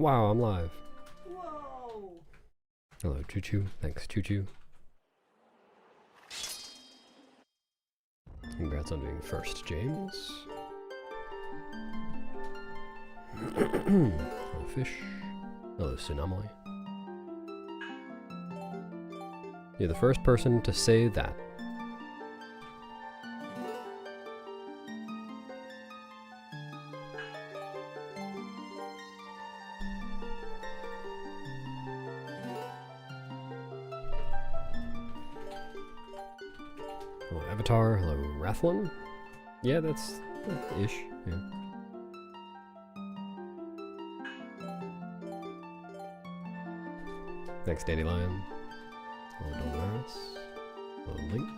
Wow, I'm live. Whoa! Hello, Choo Choo. Thanks, Choo Choo. Congrats on being first, James. Hello, Fish. Hello, Tsunami. You're the first person to say that. Hello, Avatar. Hello, Rathlin. Yeah, that's ish. Yeah. Thanks, Danny Lion. Hello, Dolores. Hello, Link.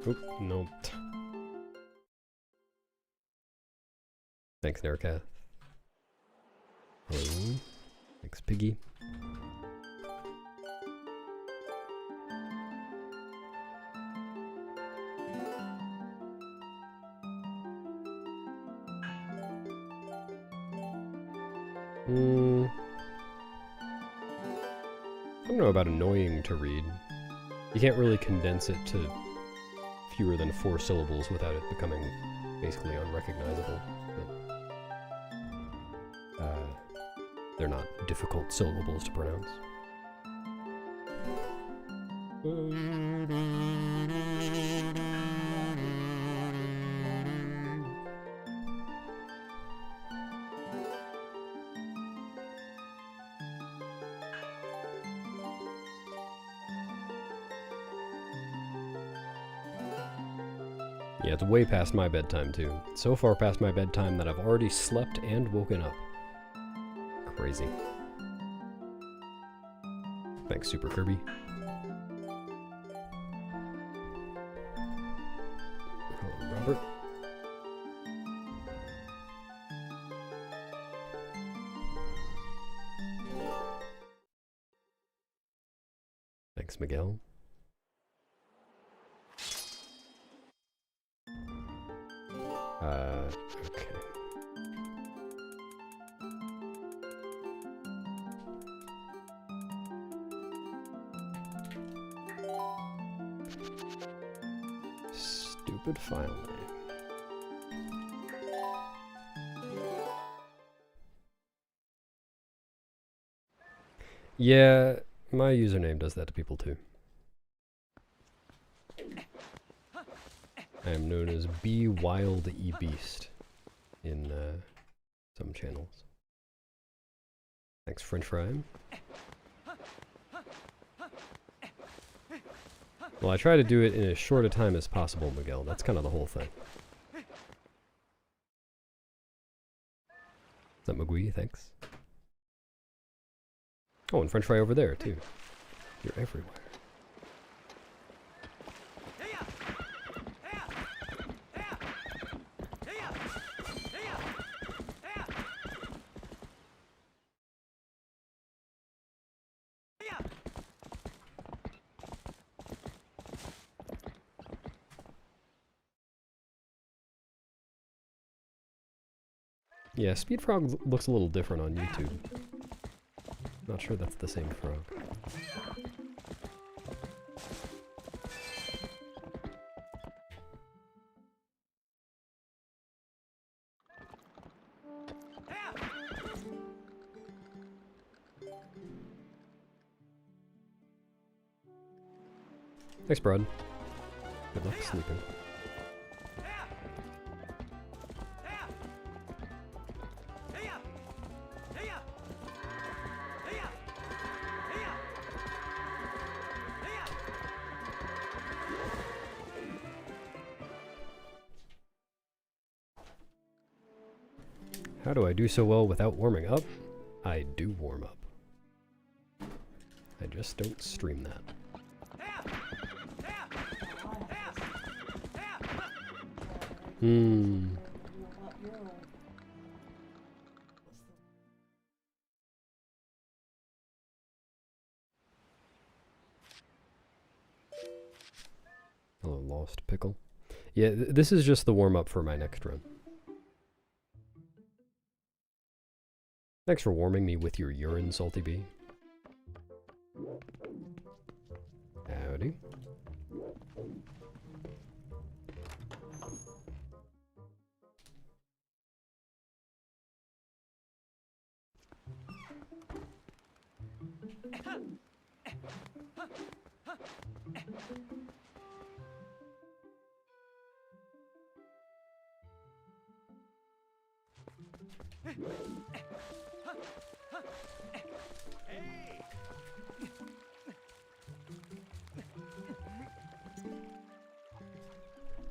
Oop, nope. Thanks, Nerkath. Hello. Thanks, Piggy. I don't know about annoying to read. You can't really condense it to fewer than 4 syllables without it becoming basically unrecognizable. But, they're not difficult syllables to pronounce. Yeah, it's way past my bedtime too. So far past my bedtime that I've already slept and woken up. Crazy. Thanks, Super Kirby. Hello, Robert. Thanks, Miguel. Okay. Stupid file name. Yeah, my username does that to people too. I am known as B Wild E Beast in some channels. Thanks, French Fry. Well, I try to do it in as short a time as possible, Miguel. That's kind of the whole thing. Is that McGwee? Thanks. Oh, and French Fry over there, too. You're everywhere. Yeah, Speed Frog looks a little different on YouTube. Not sure that's the same frog. Thanks, Brad. Good luck sleeping. How do I do so well without warming up? I do warm up. I just don't stream that. Hello, Lost Pickle. Yeah, this is just the warm-up for my next run. Thanks for warming me with your urine, Salty Bee. Howdy.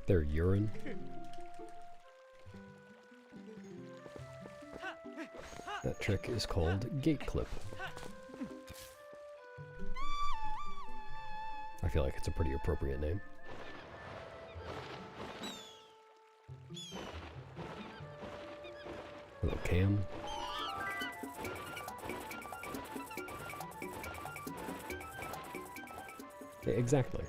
Their urine. That trick is called Gate Clip. I feel like it's a pretty appropriate name. Hello, Cam. Yeah, exactly.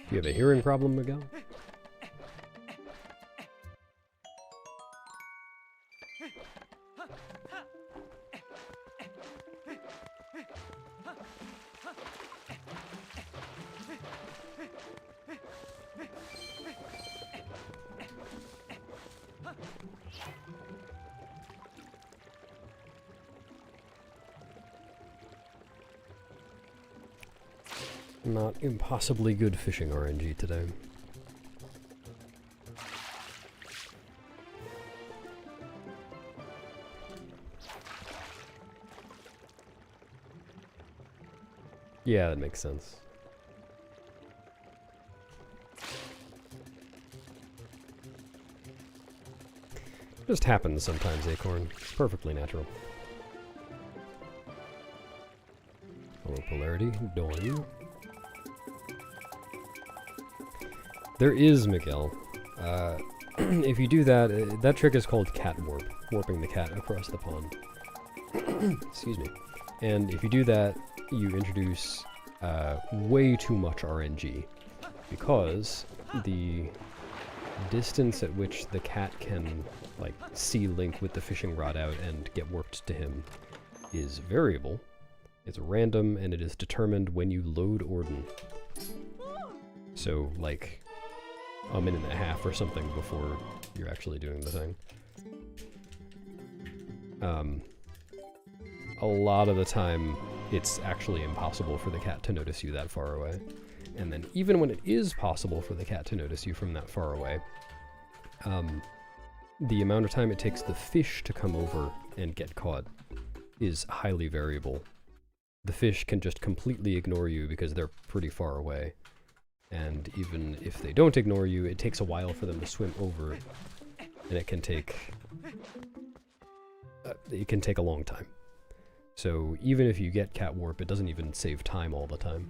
Do you have a hearing problem, Miguel? Not impossibly good fishing RNG today. Yeah, that makes sense. Just happens sometimes, Acorn. It's perfectly natural. Hello, Polarity. Doing. There is, Miguel. If you do that, that trick is called cat warp, warping the cat across the pond. Excuse me. And if you do that, you introduce way too much RNG, because the distance at which the cat can, like, see Link with the fishing rod out and get warped to him is variable. It's random, and it is determined when you load Orden. So, like, a minute and a half or something before you're actually doing the thing. A lot of the time, it's actually impossible for the cat to notice you that far away. And then even when it is possible for the cat to notice you from that far away, the amount of time it takes the fish to come over and get caught is highly variable. The fish can just completely ignore you because they're pretty far away. And even if they don't ignore you, it takes a while for them to swim over, and it can take a long time. So even if you get cat warp, it doesn't even save time all the time.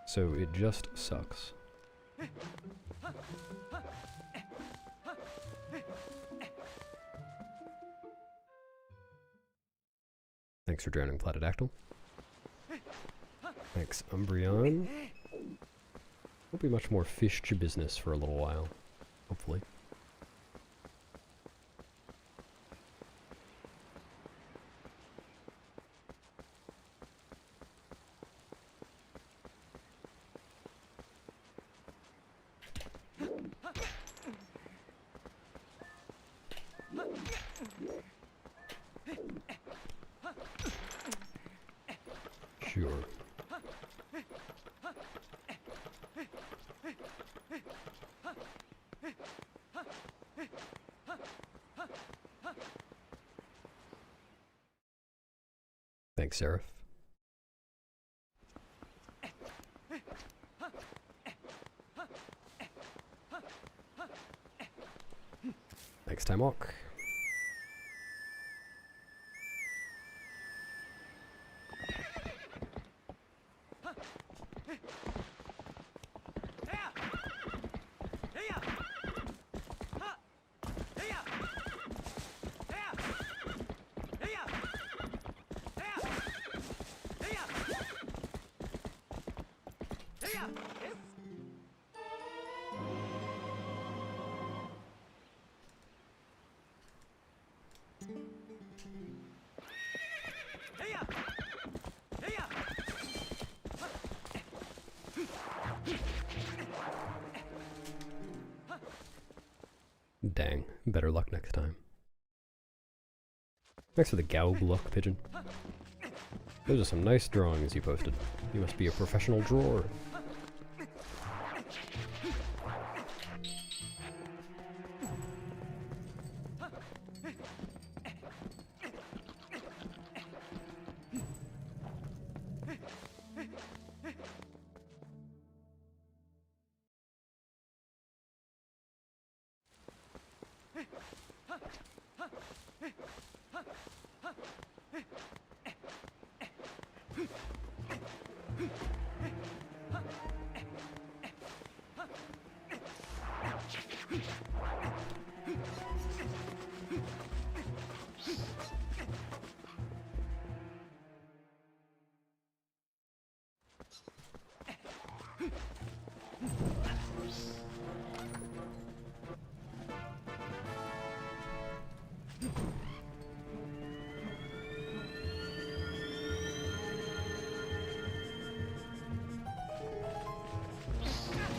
So it just sucks. Thanks for drowning, Platydactyl. Thanks, Umbreon. Won't be much more fish business for a little while, hopefully. Sure. Thanks, Seraph. Next time walk. Dang, better luck next time. Thanks for the Gaub luck, Pigeon. Those are some nice drawings you posted. You must be a professional drawer.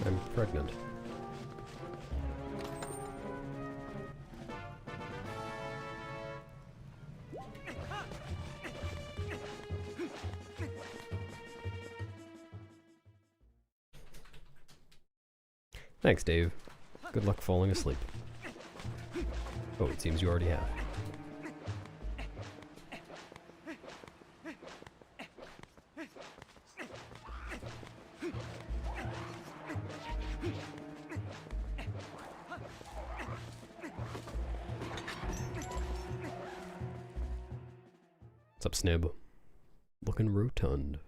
I'm pregnant. Thanks, Dave. Good luck falling asleep. Oh, it seems you already have. What's up, Snib? Looking rotund.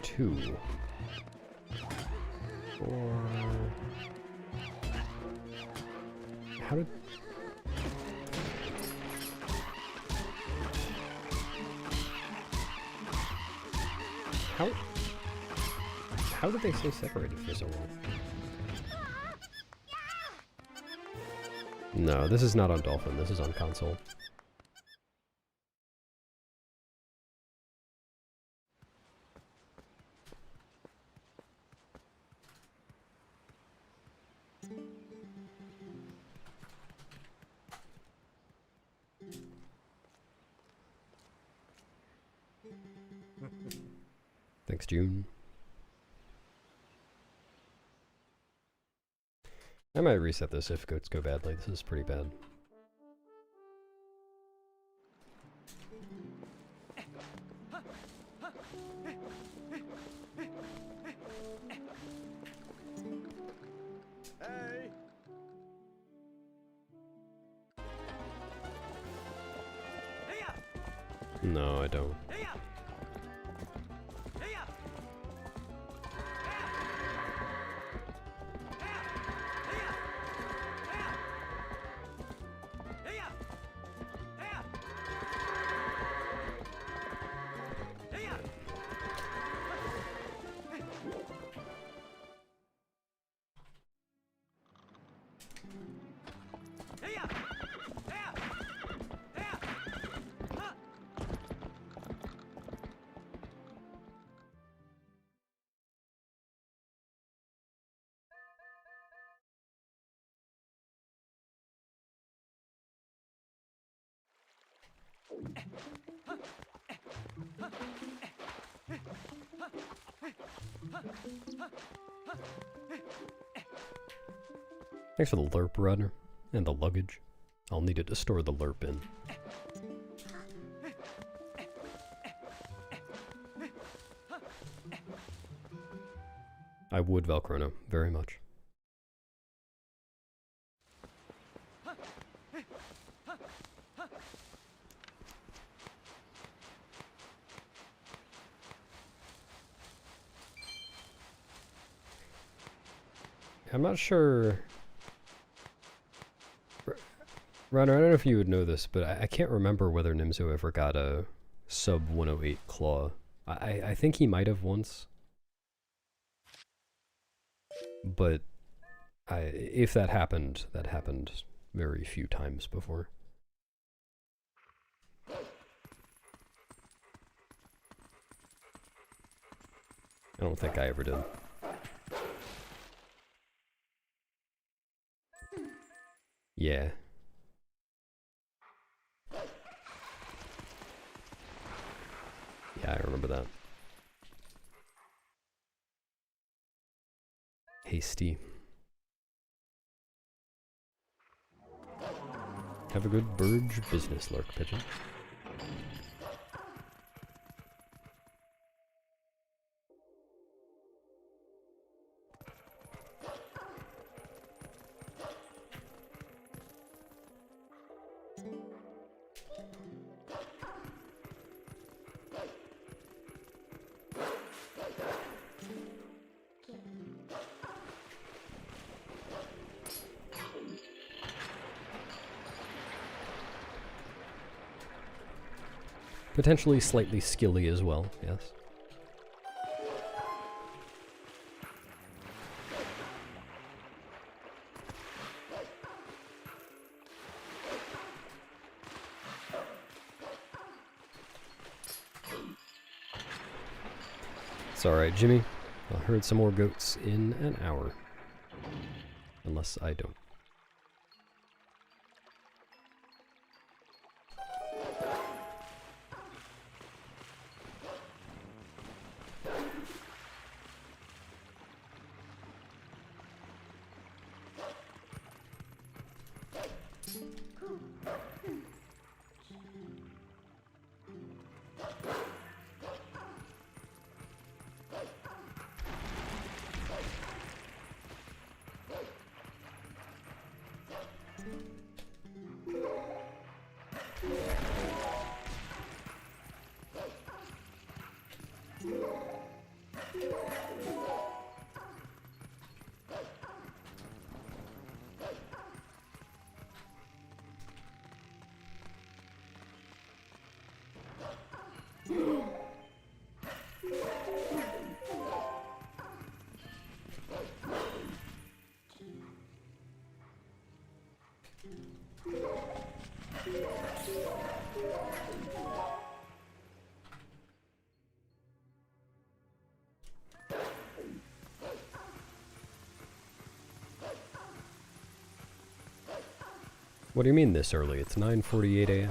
Two. Or... How did... How did they stay separated for so long? No, this is not on Dolphin, this is on console. Thanks, June. I might reset this if goats go badly. This is pretty bad. Hey. No, I don't. Thanks for the lerp rudder and the luggage. I'll need it to store the lerp in. I would, Valcrono, very much. I'm not sure... Runner, I don't know if you would know this, but I can't remember whether Nimzo ever got a sub 108 claw. I think he might have once. But if that happened very few times before. I don't think I ever did. Yeah. Yeah, I remember that. Hasty. Have a good Burge business, Lark Pigeon. Potentially slightly skilly as well, yes. It's alright, Jimmy. I'll herd some more goats in an hour. Unless I don't. What do you mean this early? It's 9:48 a.m.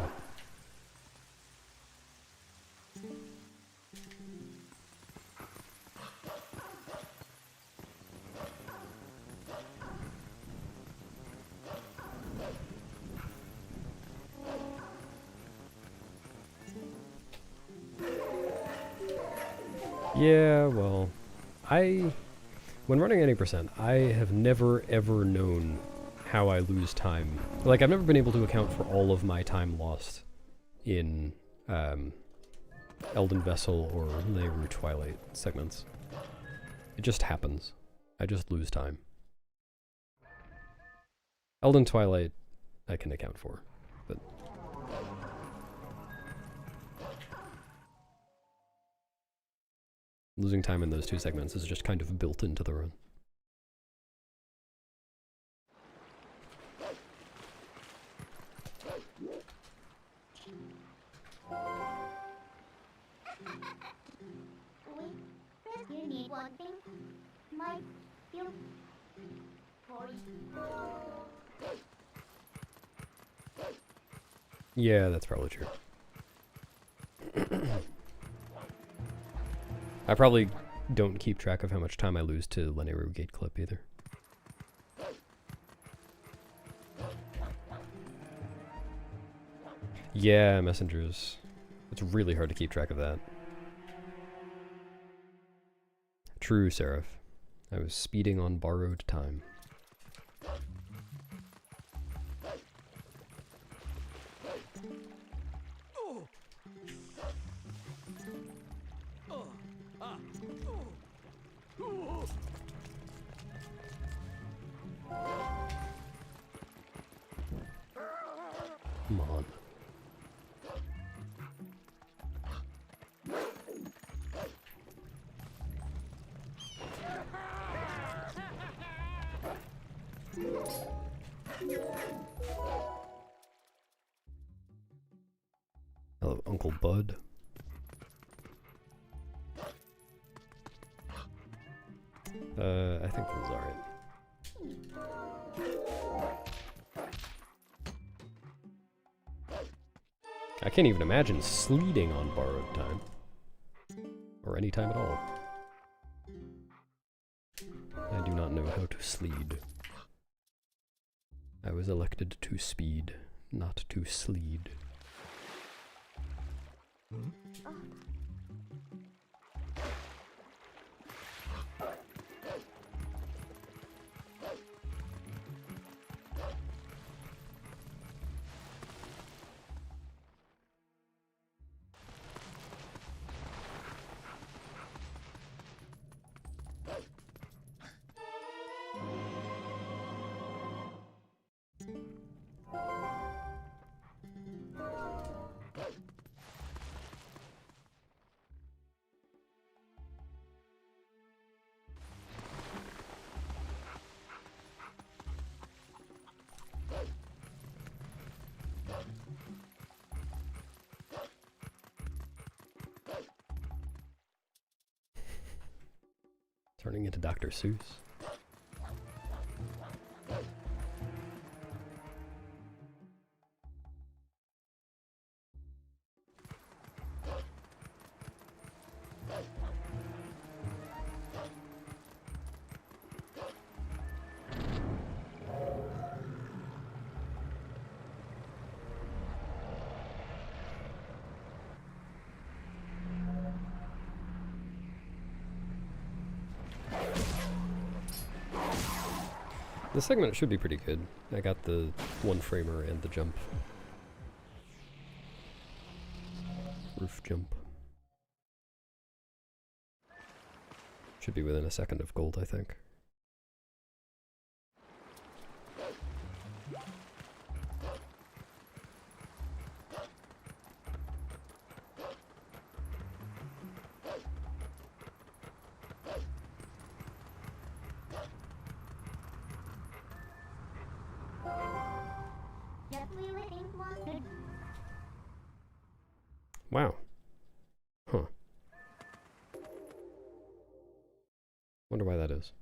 Yeah, well, when running any percent, I have never ever known how I lose time. Like, I've never been able to account for all of my time lost in Elden Vessel or Nehru Twilight segments. It just happens. I just lose time. Elden Twilight, I can account for, but... losing time in those two segments is just kind of built into the run. You need one thing? My you Yeah, that's probably true. I probably don't keep track of how much time I lose to Leneru Gate Clip either. Yeah, messengers. It's really hard to keep track of that. True, Seraph. I was speeding on borrowed time. Come on. Hello, Uncle Bud. I think this is alright. I can't even imagine sleeding on borrowed time. Or any time at all. I do not know how to sleed. I was elected to speed, not to sleed. Turning into Dr. Seuss. The segment should be pretty good. I got the one framer and the jump. Roof jump. Should be within a second of gold, I think. Wow. Huh. Wonder why that is.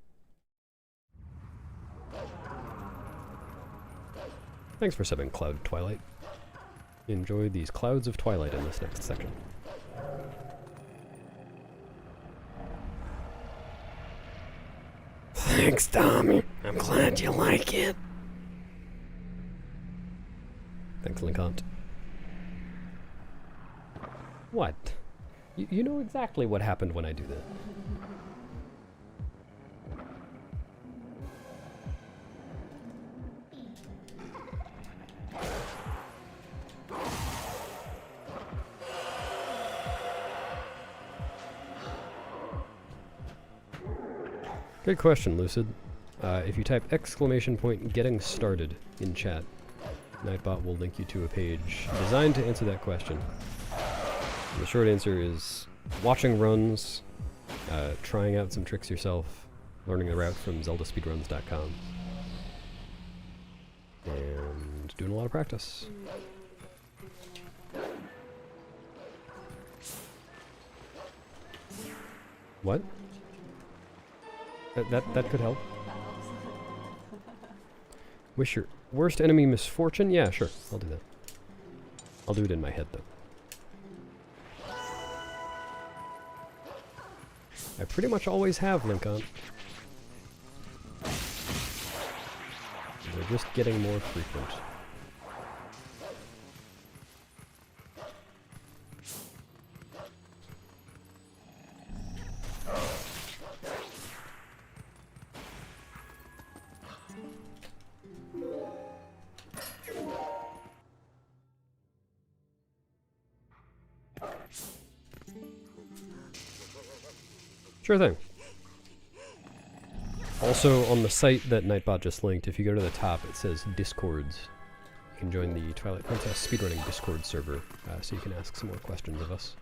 Thanks for subbing, Cloud Twilight. Enjoy these clouds of twilight in this next section. Thanks, Tommy. I'm glad you like it. Thanks, Linkant. What? You know exactly what happened when I do that. Good question, Lucid. If you type !getting started in chat, Nightbot will link you to a page designed to answer that question. And the short answer is watching runs, trying out some tricks yourself, learning the route from zeldaspeedruns.com, and doing a lot of practice. What? That could help. Wish your worst enemy misfortune? Yeah, sure. I'll do that. I'll do it in my head, though. I pretty much always have Lincoln. They're just getting more frequent. Sure thing. Also, on the site that Nightbot just linked, if you go to the top, it says Discords. You can join the Twilight Princess Speedrunning Discord server, so you can ask some more questions of us.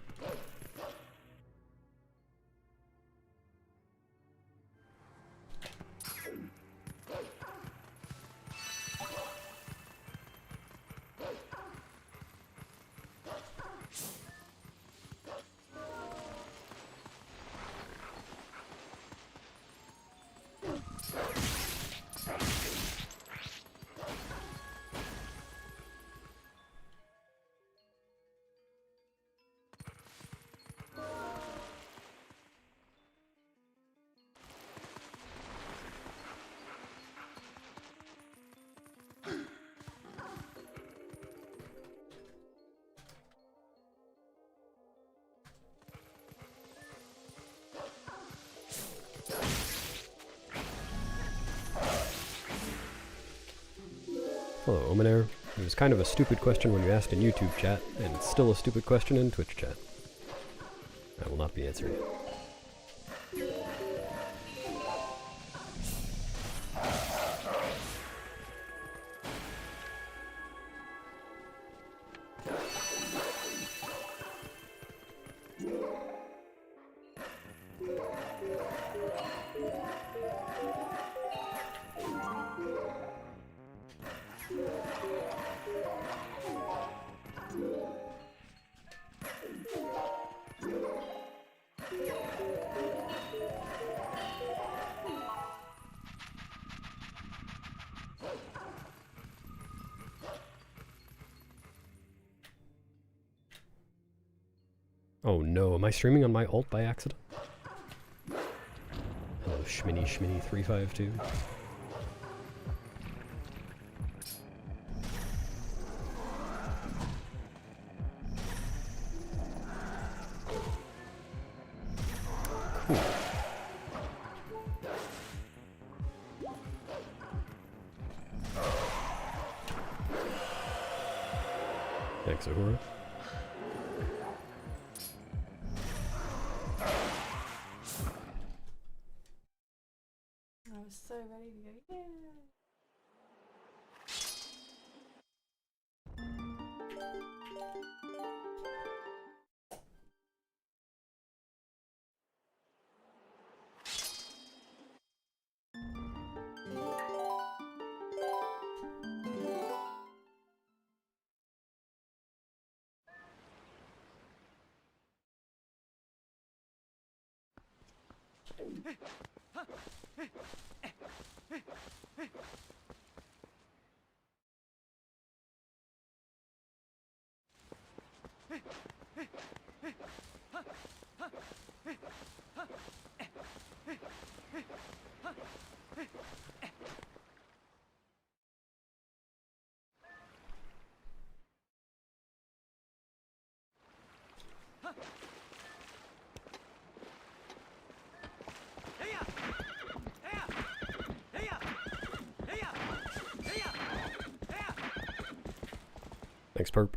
Hello, Omenair. It was kind of a stupid question when you asked in YouTube chat, and it's still a stupid question in Twitch chat. I will not be answering it. Oh no, am I streaming on my alt by accident? Hello, Schminny352. Cool. Thanks, Ahura. I was so ready to go, yeah! Thanks, Perp.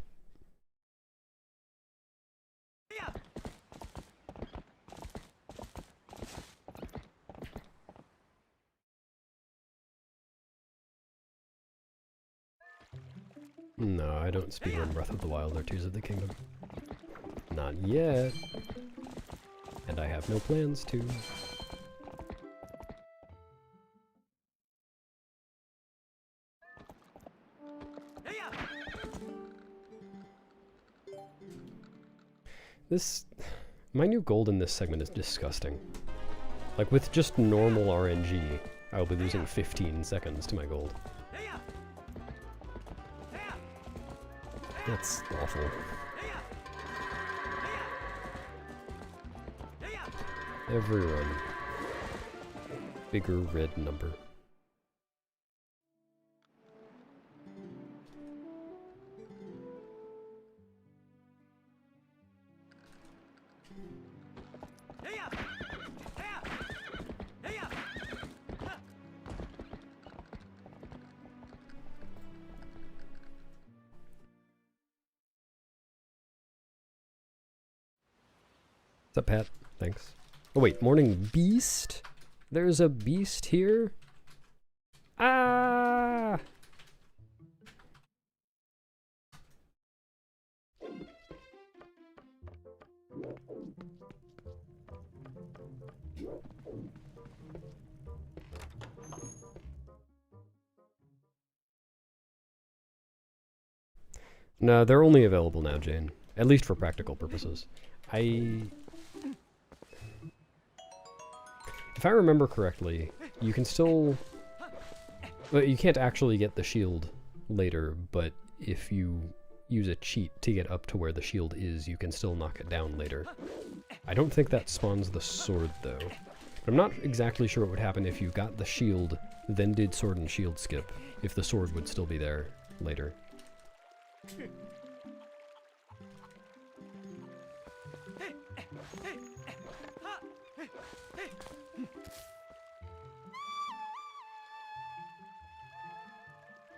No, I don't speedrun Breath of the Wild or Tears of the Kingdom. Not yet. And I have no plans to. My new gold in this segment is disgusting. Like, with just normal RNG, I'll be losing 15 seconds to my gold. That's awful. Every run. Bigger red number. What's up, Pat? Thanks. Oh wait, morning beast? There's a beast here? Ah! No, they're only available now, Jane. At least for practical purposes. If I remember correctly, you can still... Well, you can't actually get the shield later, but if you use a cheat to get up to where the shield is, you can still knock it down later. I don't think that spawns the sword, though. I'm not exactly sure what would happen if you got the shield, then did sword and shield skip, if the sword would still be there later.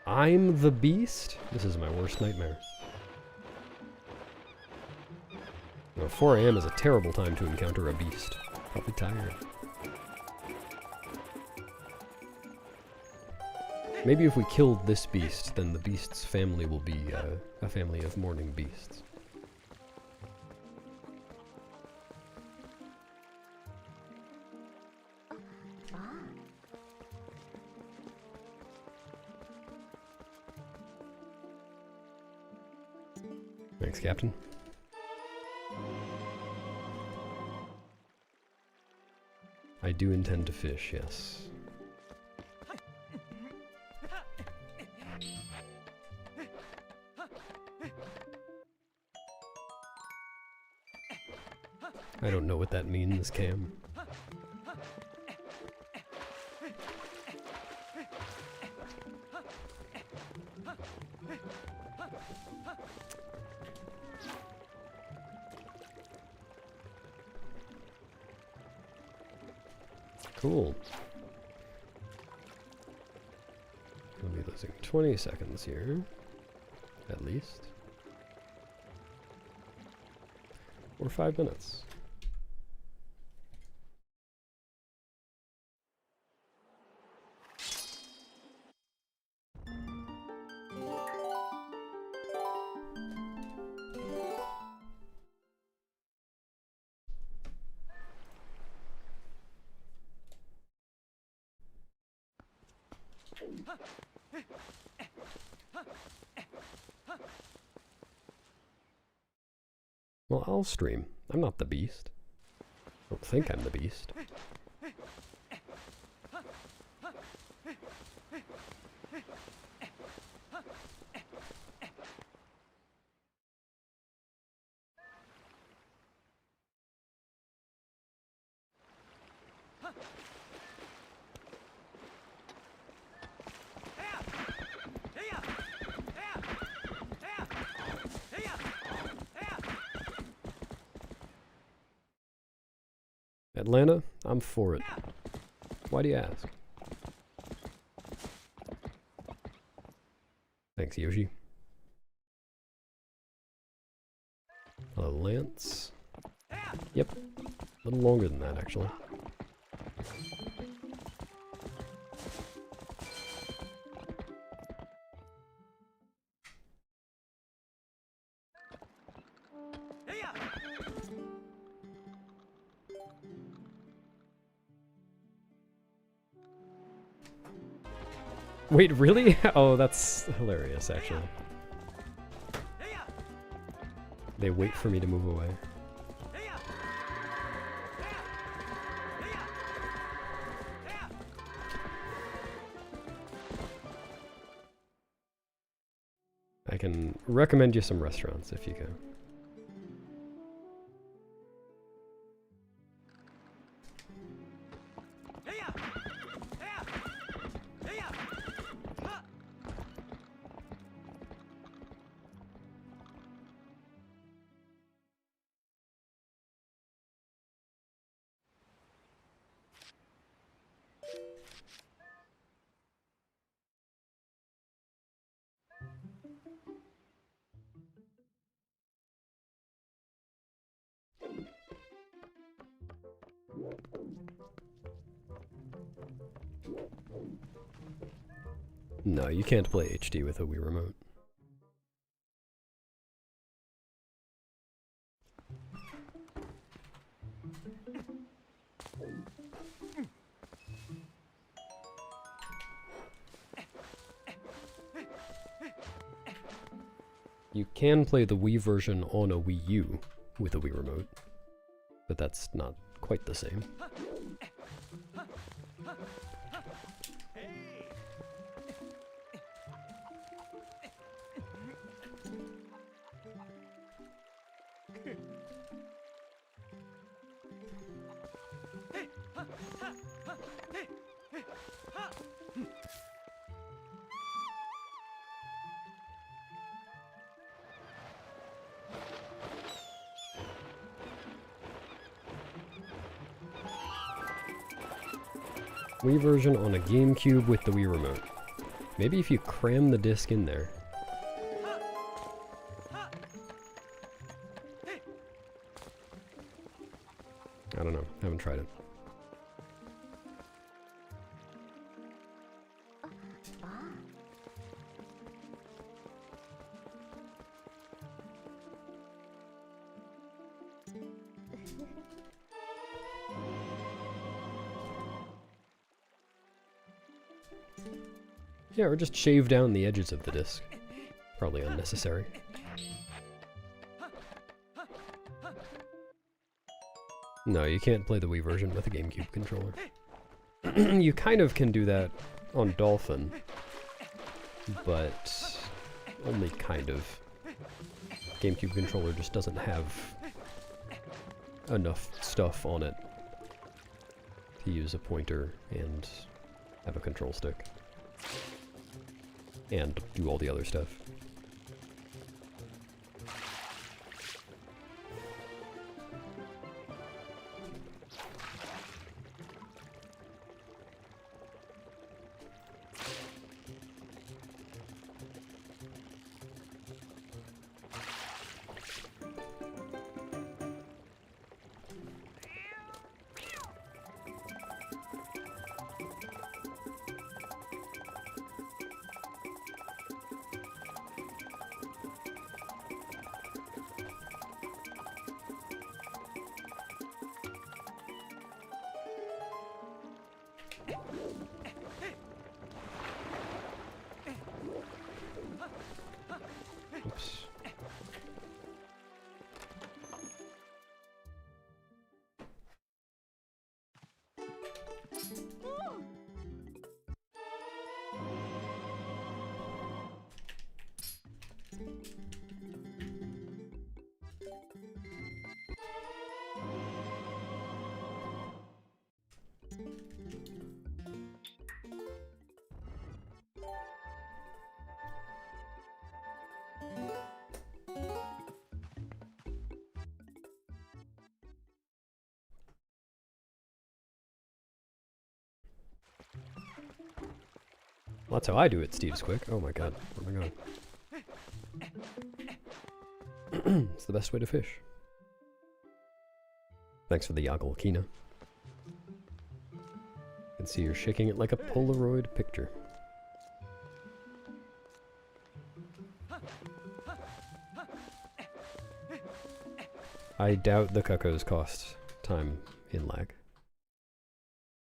I'm the beast? This is my worst nightmare. You know, 4 AM is a terrible time to encounter a beast. Probably tired. Maybe if we killed this beast, then the beast's family will be a family of mourning beasts. Thanks, Captain. I do intend to fish, yes. I don't know what that means, Cam. Cool. We'll be losing 20 seconds here, at least. Or 5 minutes. Well, I'll stream. I'm not the beast. I don't think I'm the beast. Atlanta, I'm for it. Why do you ask? Thanks, Yoshi. Hello, Lance. Yep. A little longer than that, actually. Wait, really? Oh, that's hilarious, actually. They wait for me to move away. I can recommend you some restaurants if you go. No, you can't play HD with a Wii Remote. You can play the Wii version on a Wii U with a Wii Remote, but that's not quite the same. Wii version on a GameCube with the Wii Remote. Maybe if you cram the disc in there. I don't know, haven't tried it. Yeah, or just shave down the edges of the disc. Probably unnecessary. No, you can't play the Wii version with a GameCube controller. You kind of can do that on Dolphin, but only kind of. GameCube controller just doesn't have enough stuff on it to use a pointer and have a control stick. And do all the other stuff. Oops. Well, that's how I do it, Steve's quick. Oh my god, where am I going? It's the best way to fish. Thanks for the Yoggle, Kina. I can see you're shaking it like a Polaroid picture. I doubt the cuckoos cost time in lag.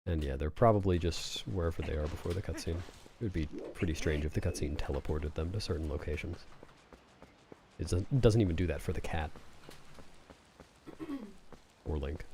And yeah, they're probably just wherever they are before the cutscene. It would be pretty strange if the cutscene teleported them to certain locations. It doesn't even do that for the cat. Or Link.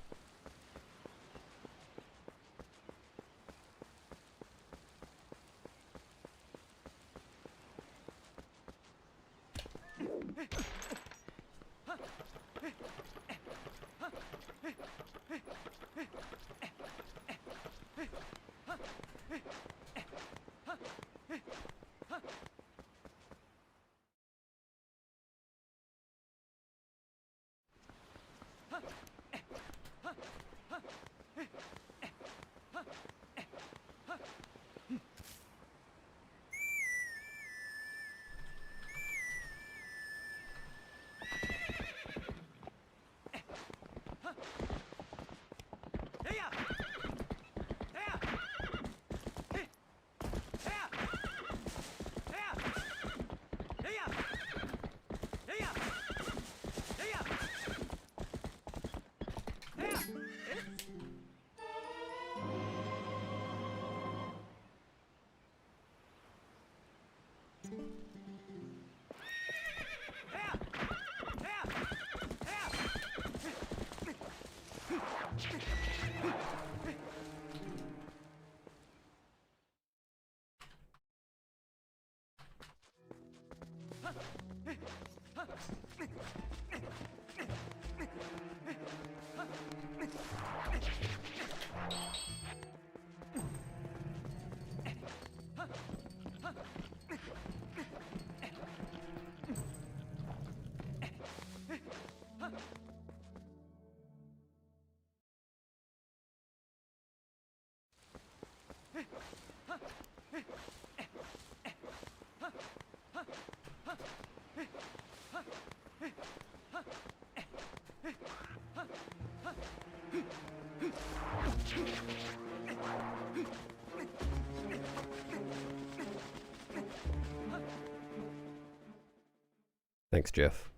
Thanks, Jeff.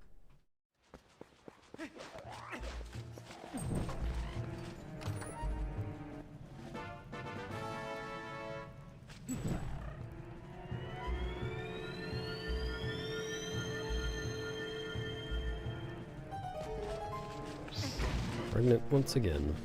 Pregnant once again.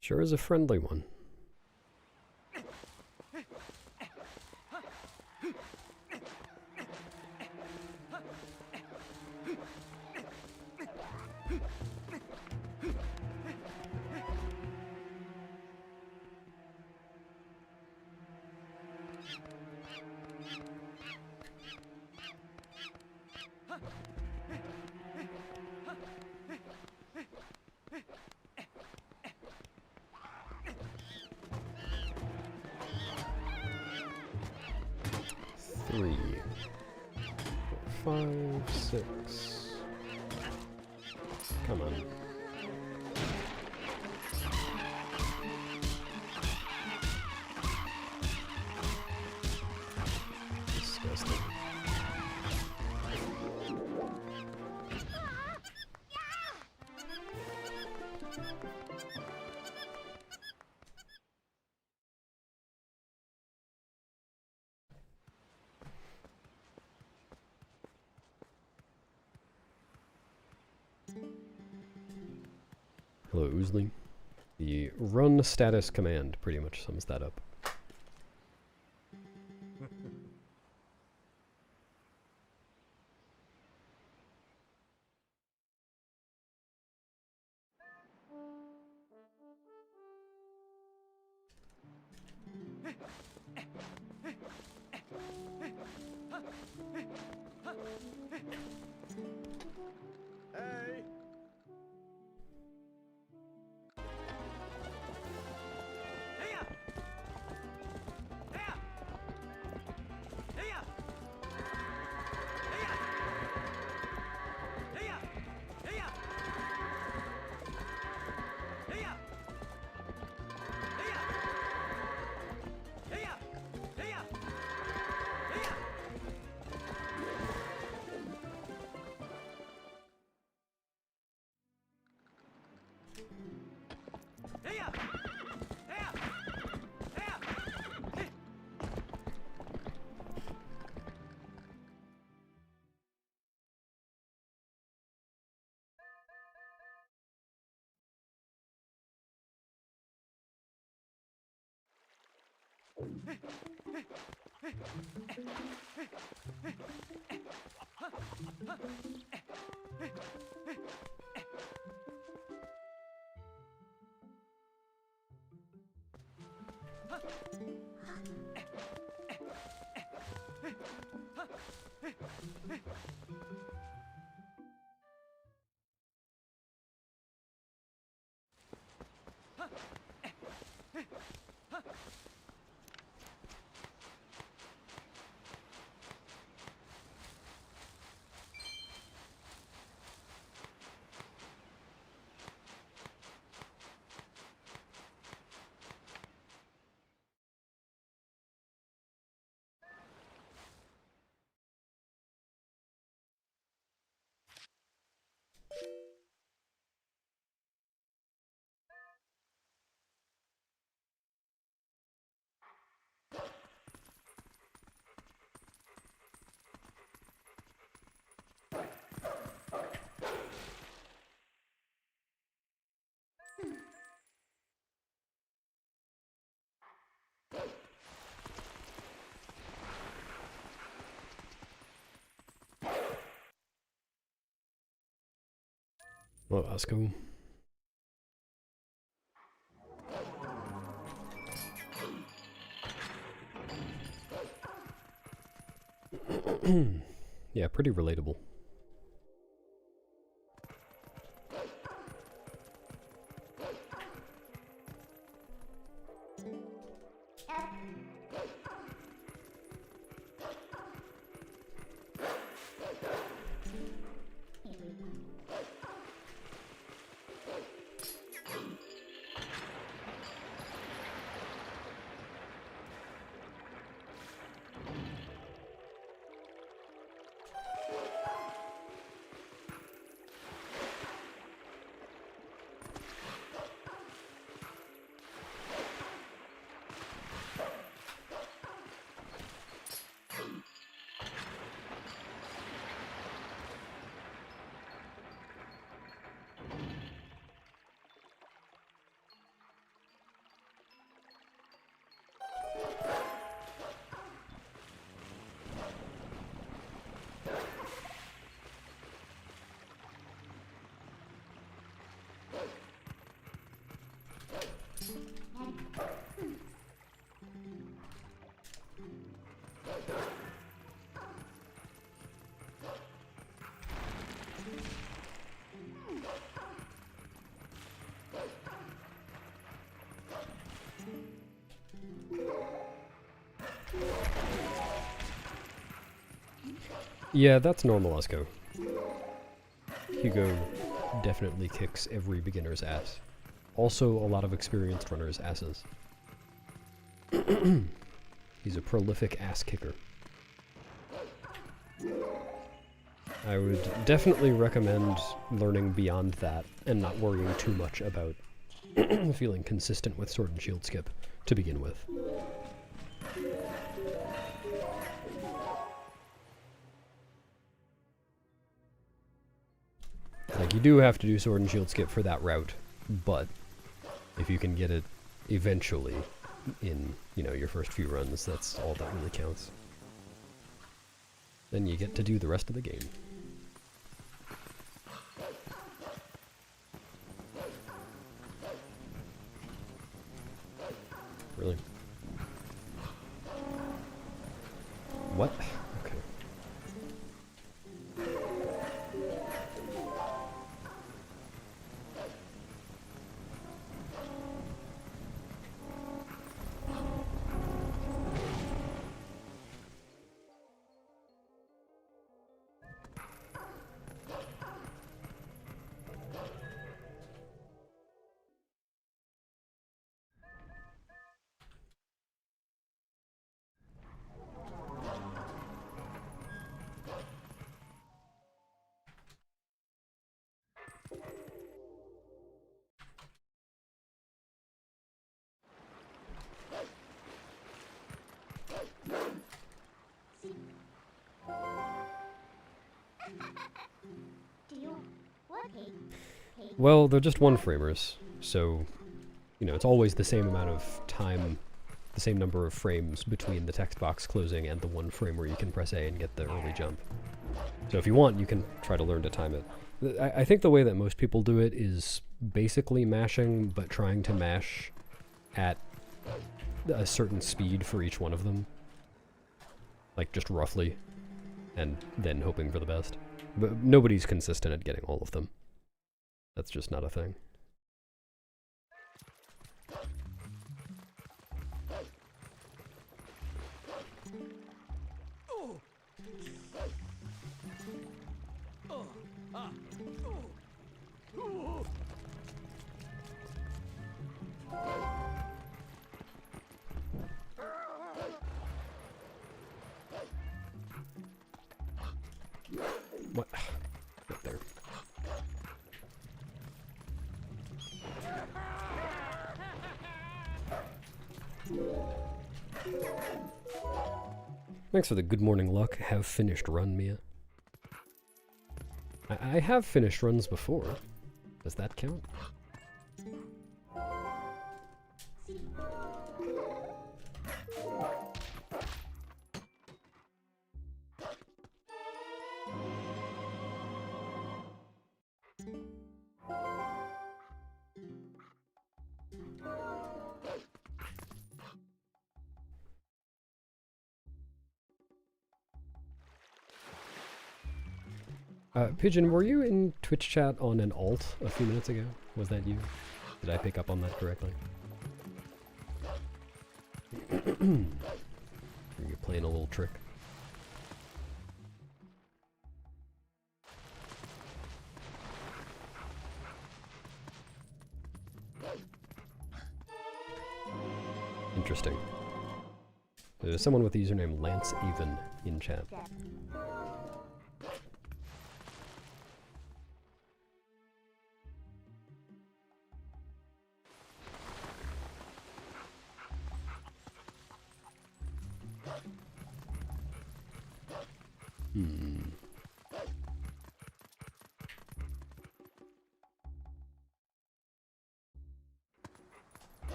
Sure is a friendly one. Three, 4, 5, 6. Come on. Disgusting. Hello, Oozling. The run status command pretty much sums that up. Hey! Well, let's go. Yeah, pretty relatable. Yeah, that's normal, Usko. Hugo definitely kicks every beginner's ass. Also, a lot of experienced runners' asses. He's a prolific ass kicker. I would definitely recommend learning beyond that and not worrying too much about feeling consistent with Sword and Shield skip to begin with. Like, you do have to do Sword and Shield skip for that route, but if you can get it eventually in, you know, your first few runs, that's all that really counts. Then you get to do the rest of the game. Really? What? Okay. Do you what? Hey, Well, they're just one-framers, so, you know, it's always the same amount of time, the same number of frames between the text box closing and the one frame where you can press A and get the early jump. So if you want, you can try to learn to time it. I think the way that most people do it is basically mashing, but trying to mash at a certain speed for each one of them. Like, just roughly, and then hoping for the best. But nobody's consistent at getting all of them. That's just not a thing. What? Right there. Thanks for the good morning luck. Have finished run, Mia. I have finished runs before. Does that count? Pigeon, were you in Twitch chat on an alt a few minutes ago? Was that you? Did I pick up on that correctly? Are you playing a little trick? Interesting. There's someone with the username Lance Even in chat.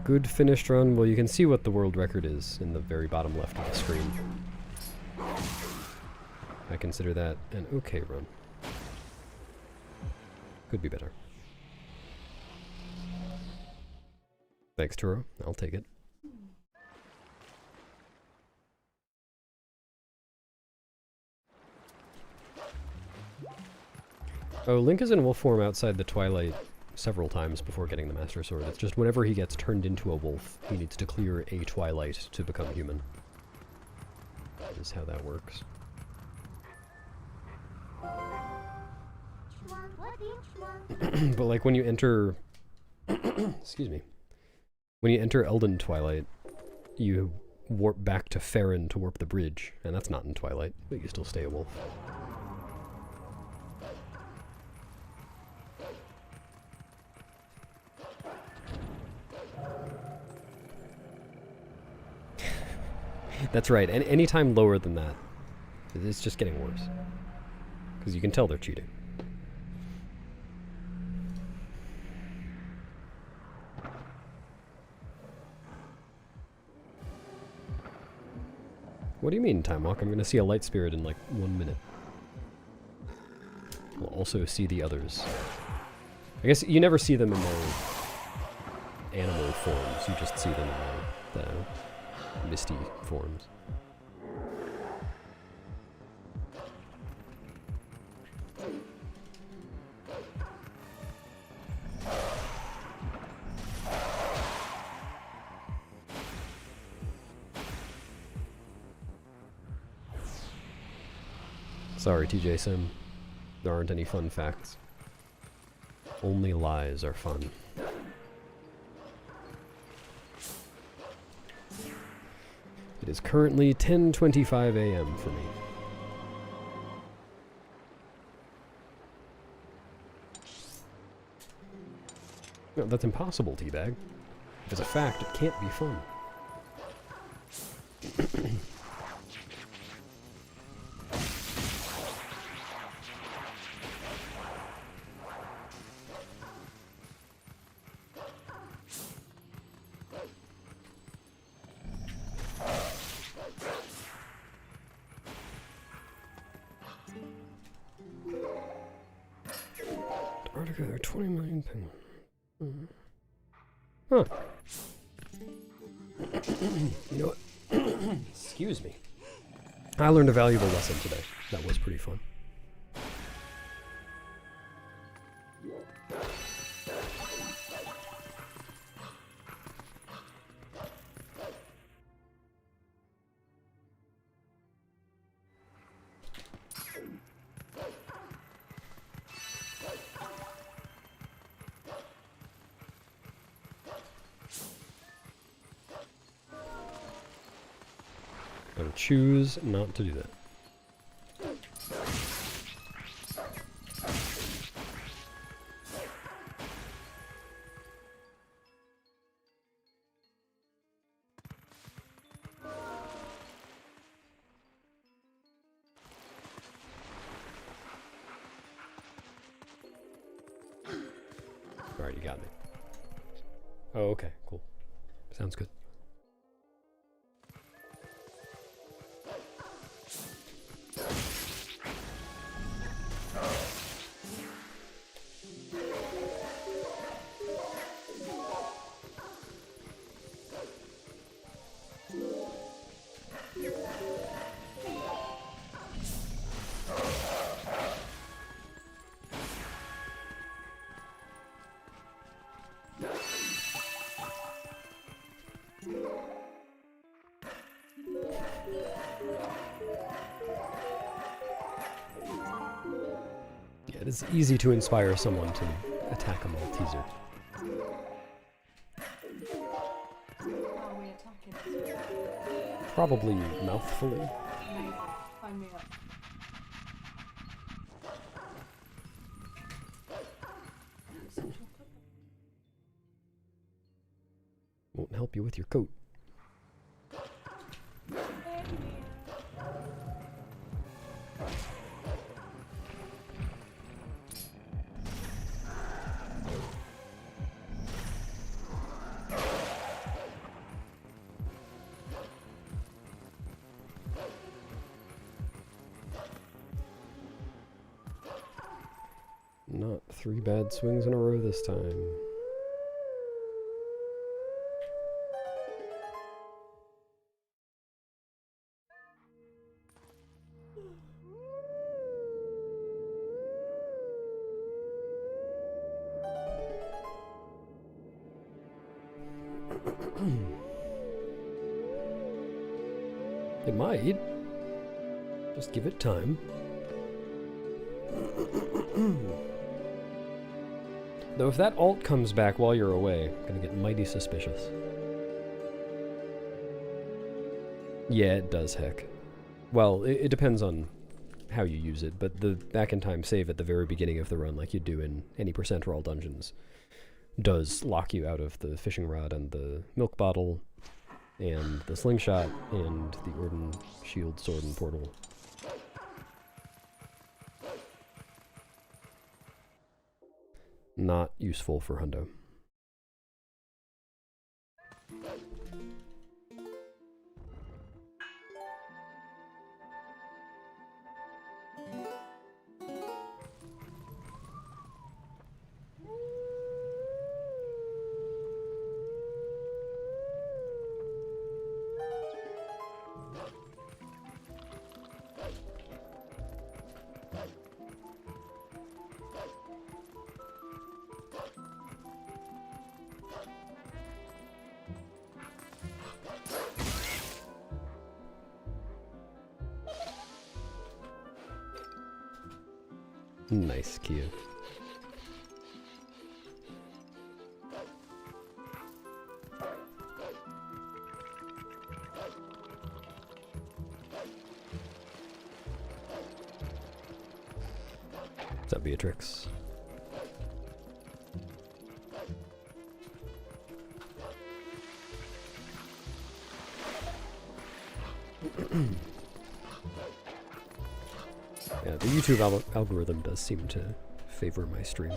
Good finished run. Well, you can see what the world record is in the very bottom left of the screen. I consider that an okay run. Could be better. Thanks, Turo. I'll take it. Oh, Link is in wolf form outside the Twilight several times before getting the Master Sword. It's just whenever he gets turned into a wolf, he needs to clear a Twilight to become human. That is how that works. But like when you enter... excuse me. When you enter Elden Twilight, you warp back to Farron to warp the bridge, and that's not in Twilight, but you still stay a wolf. That's right, and any time lower than that, it's just getting worse. Because you can tell they're cheating. What do you mean, Time Walk? I'm going to see a light spirit in like 1 minute. We'll also see the others. I guess you never see them in their animal forms, you just see them in the misty forms. Sorry, TJ Sim. There aren't any fun facts. Only lies are fun. It is currently 10:25 a.m. for me. No, that's impossible, Teabag. If it's a fact, it can't be fun. Together 20 million penguins. Huh. You know what? Excuse me. I learned a valuable lesson today. That was pretty fun. I would choose not to do that. Alright, you got me. Oh, okay, cool. Sounds good. Yeah, it is easy to inspire someone to attack a Malteser. How are we attacking? Probably mouthfully. Maybe. Find me up. Some chocolate? Won't help you with your coat. Not 3 bad swings in a row this time. It might. Just give it time. Though if that alt comes back while you're away, I'm gonna get mighty suspicious. Yeah, it does, heck. Well, it depends on how you use it, but the back in time save at the very beginning of the run, like you do in any percent roll dungeons, does lock you out of the fishing rod and the milk bottle, and the slingshot, and the Orden shield, sword, and portal. Not useful for hundo. Nice, Kia. What's up, Beatrix? Yeah, the YouTube algorithm does seem to favor my stream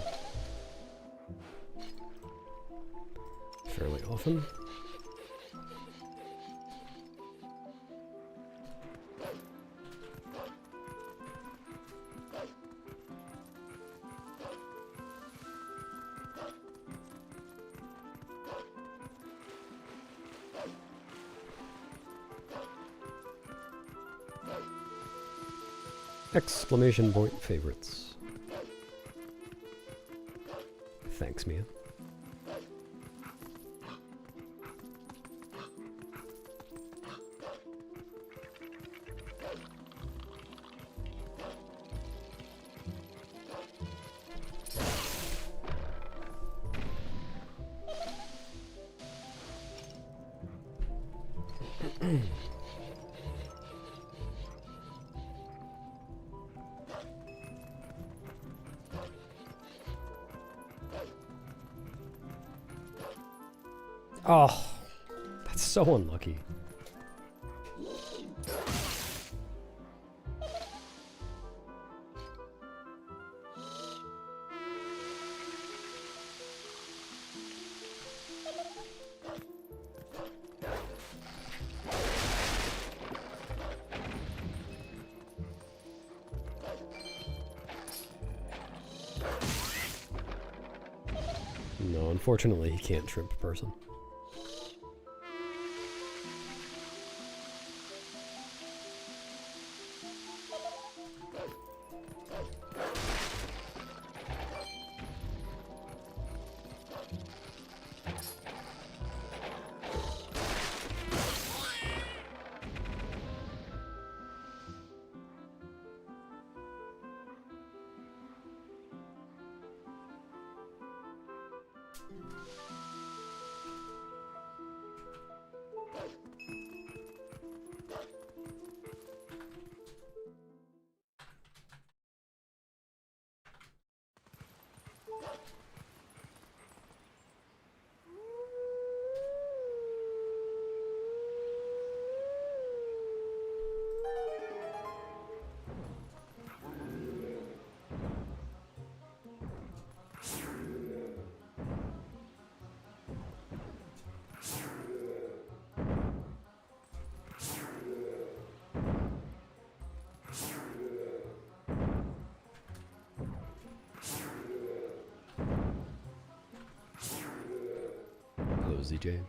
fairly often. Exclamation point favorites. Thanks, Mia. Oh, that's so unlucky. No, unfortunately he can't shrimp person. Hello, ZJ.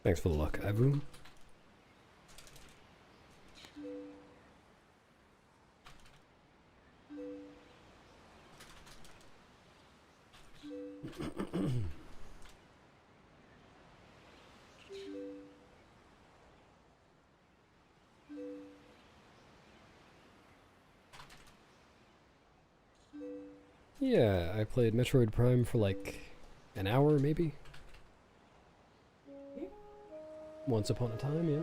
Thanks for the luck, Avu. Yeah, I played Metroid Prime for like an hour, maybe? Once upon a time, yeah.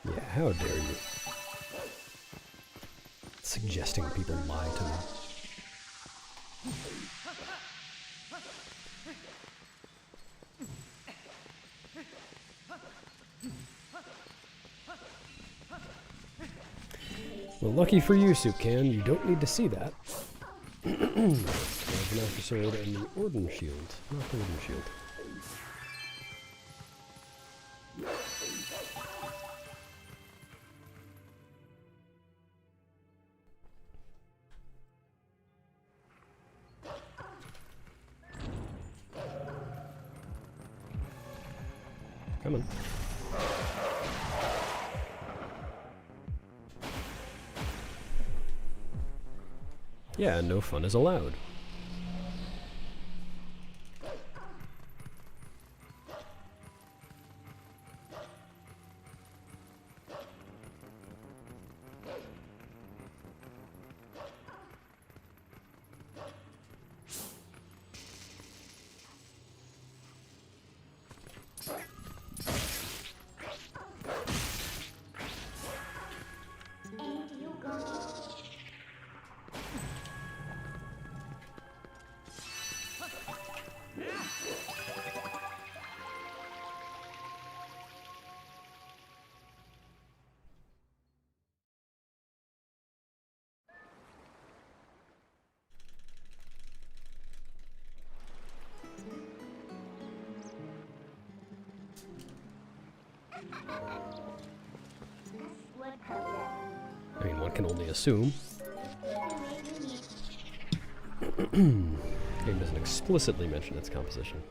Yeah, how dare you? Suggesting people lie to me. Well, lucky for you, Soup Can, you don't need to see that. There's an Master Sword and the Orden Shield. Not the Orden Shield. Come on. Yeah, no fun is allowed. And you go. Would help I mean, one can only assume. you. Game doesn't explicitly mention its composition.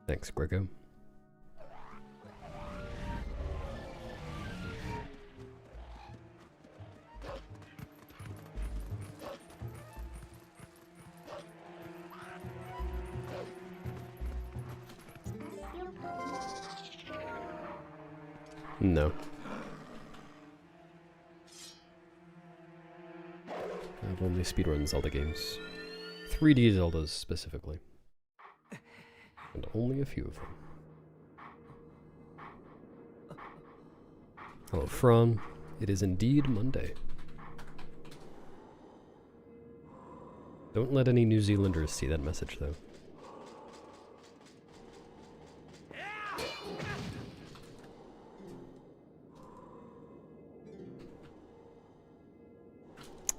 Thanks, Grego. No. I've only speedrun Zelda games. 3D Zeldas specifically. And only a few of them. Hello, Fran. It is indeed Monday. Don't let any New Zealanders see that message, though.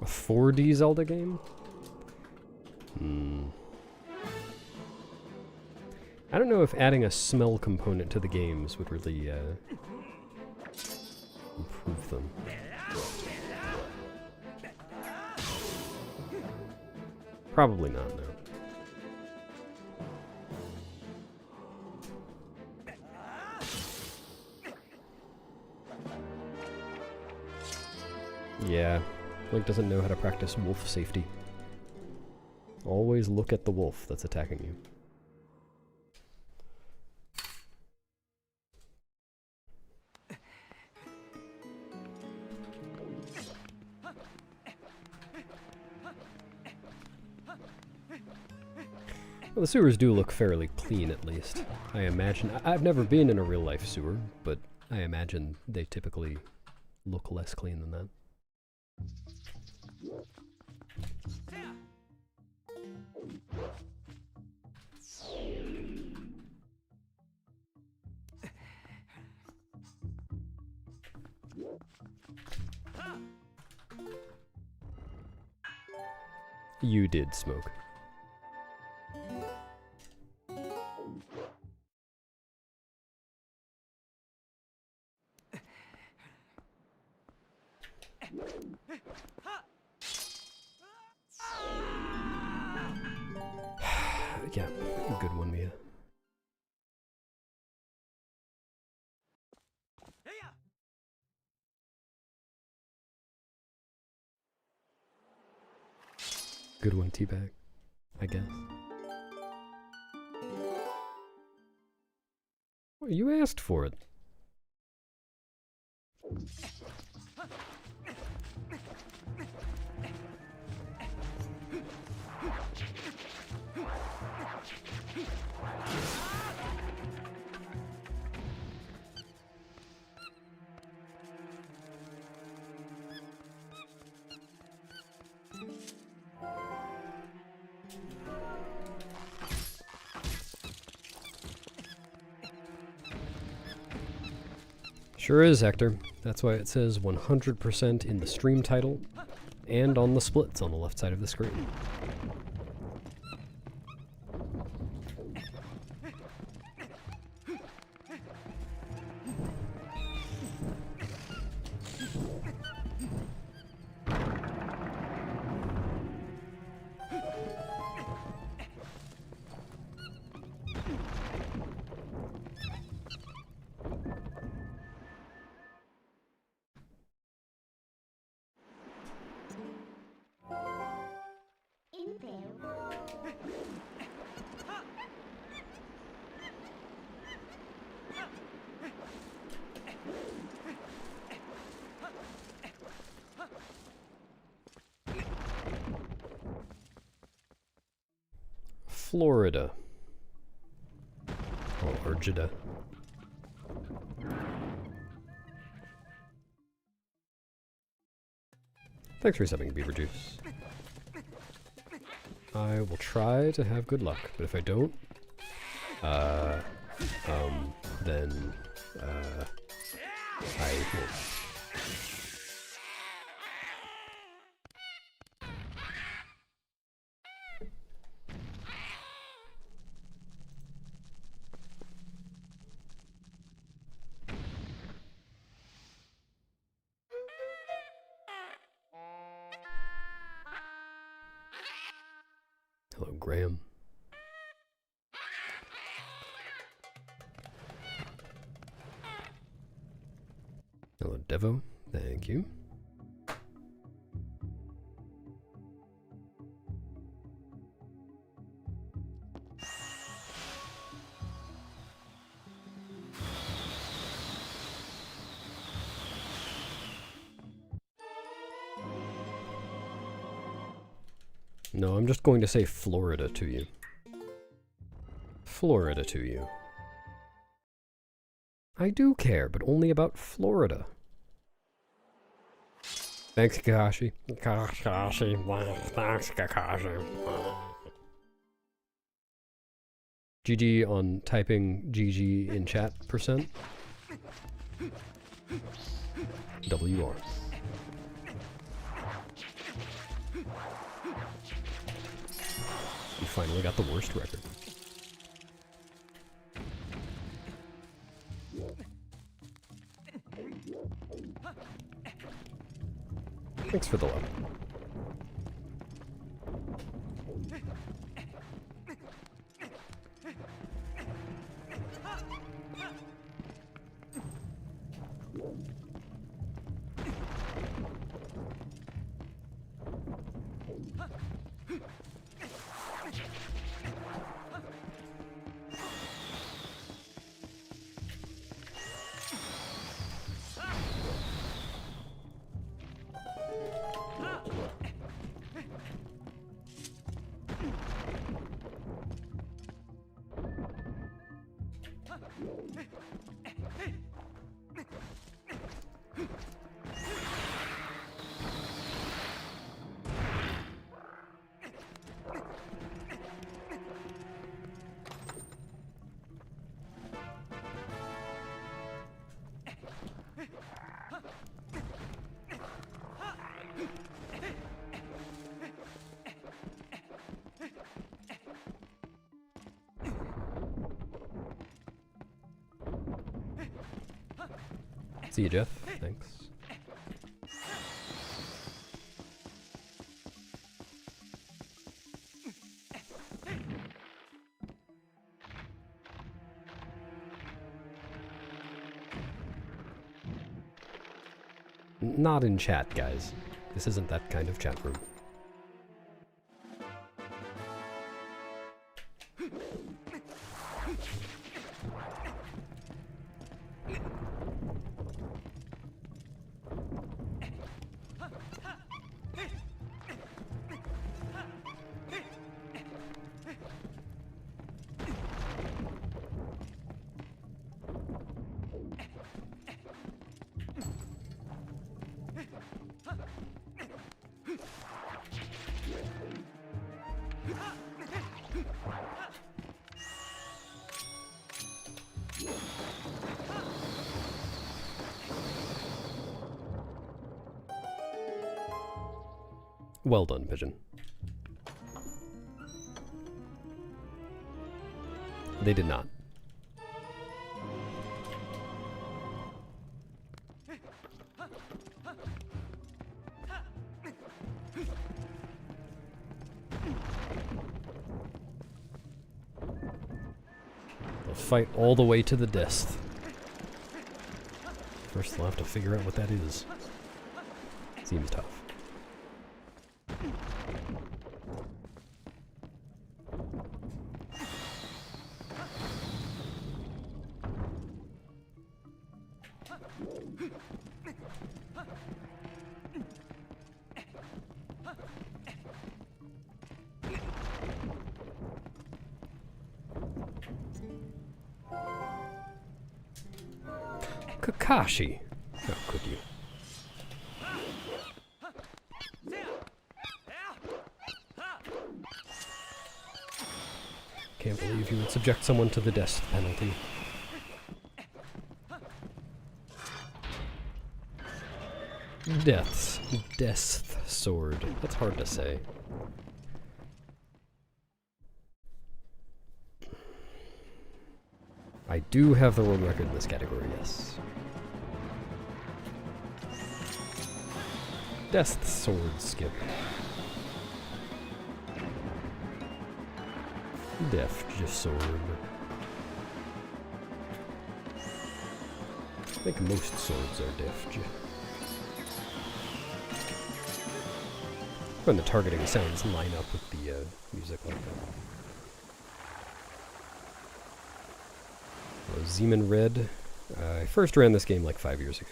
A 4D Zelda game? I don't know if adding a smell component to the games would really improve them. Probably not, no. Yeah, Link doesn't know how to practice wolf safety. Always look at the wolf that's attacking you. Well, the sewers do look fairly clean, at least. I imagine. I've never been in a real-life sewer, but I imagine they typically look less clean than that. You did smoke. Yeah, good one, Mia. Good one, Teabag, I guess. Well, you asked for it. Sure is, Hector. That's why it says 100% in the stream title and on the splits on the left side of the screen. Florida. Oh, Argida. Thanks for subbing, Beaver Juice. I will try to have good luck, but if I don't, then, I won't. Hello, Graham. Hello, Devo. Thank you. No, I'm just going to say Florida to you. Florida to you. I do care, but only about Florida. Thanks, Kakashi. Kakashi. Thanks, Kakashi. GG on typing GG in chat %. WR. You finally got the worst record. Thanks for the love. See you, Jeff. Thanks. Not in chat, guys. This isn't that kind of chat room. Well done, Pigeon. They did not. They'll fight all the way to the death. First, they'll have to figure out what that is. Seems tough. Kakashi! How could you? Can't believe you would subject someone to the death penalty. Death sword. That's hard to say. I do have the world record in this category, yes. Death sword skip. Death sword. I think most swords are death. When the targeting sounds line up with the music like that. Zeman Red. I first ran this game like 5 years ago.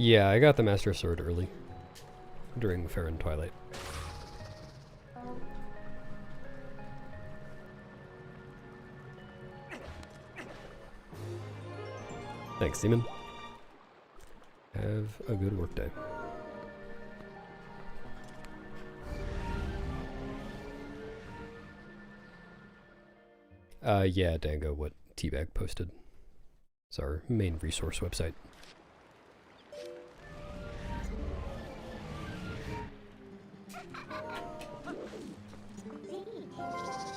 Yeah, I got the Master Sword early. During Fair and Twilight. Thanks, Demon. Have a good workday. Yeah, Dango, what Teabag posted. It's our main resource website.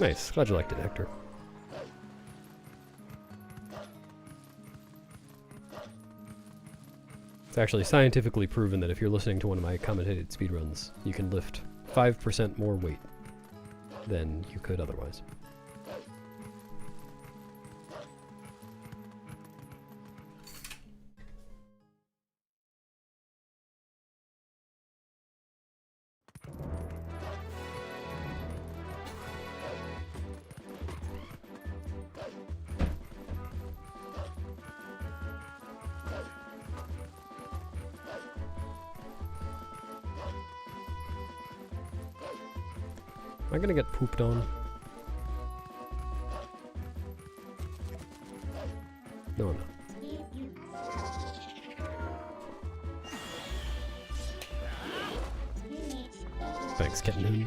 Nice, glad you liked it, Hector. It's actually scientifically proven that if you're listening to one of my commentated speedruns, you can lift 5% more weight than you could otherwise. Am I gonna get pooped on? No, I'm not. Thanks, Kettanoon.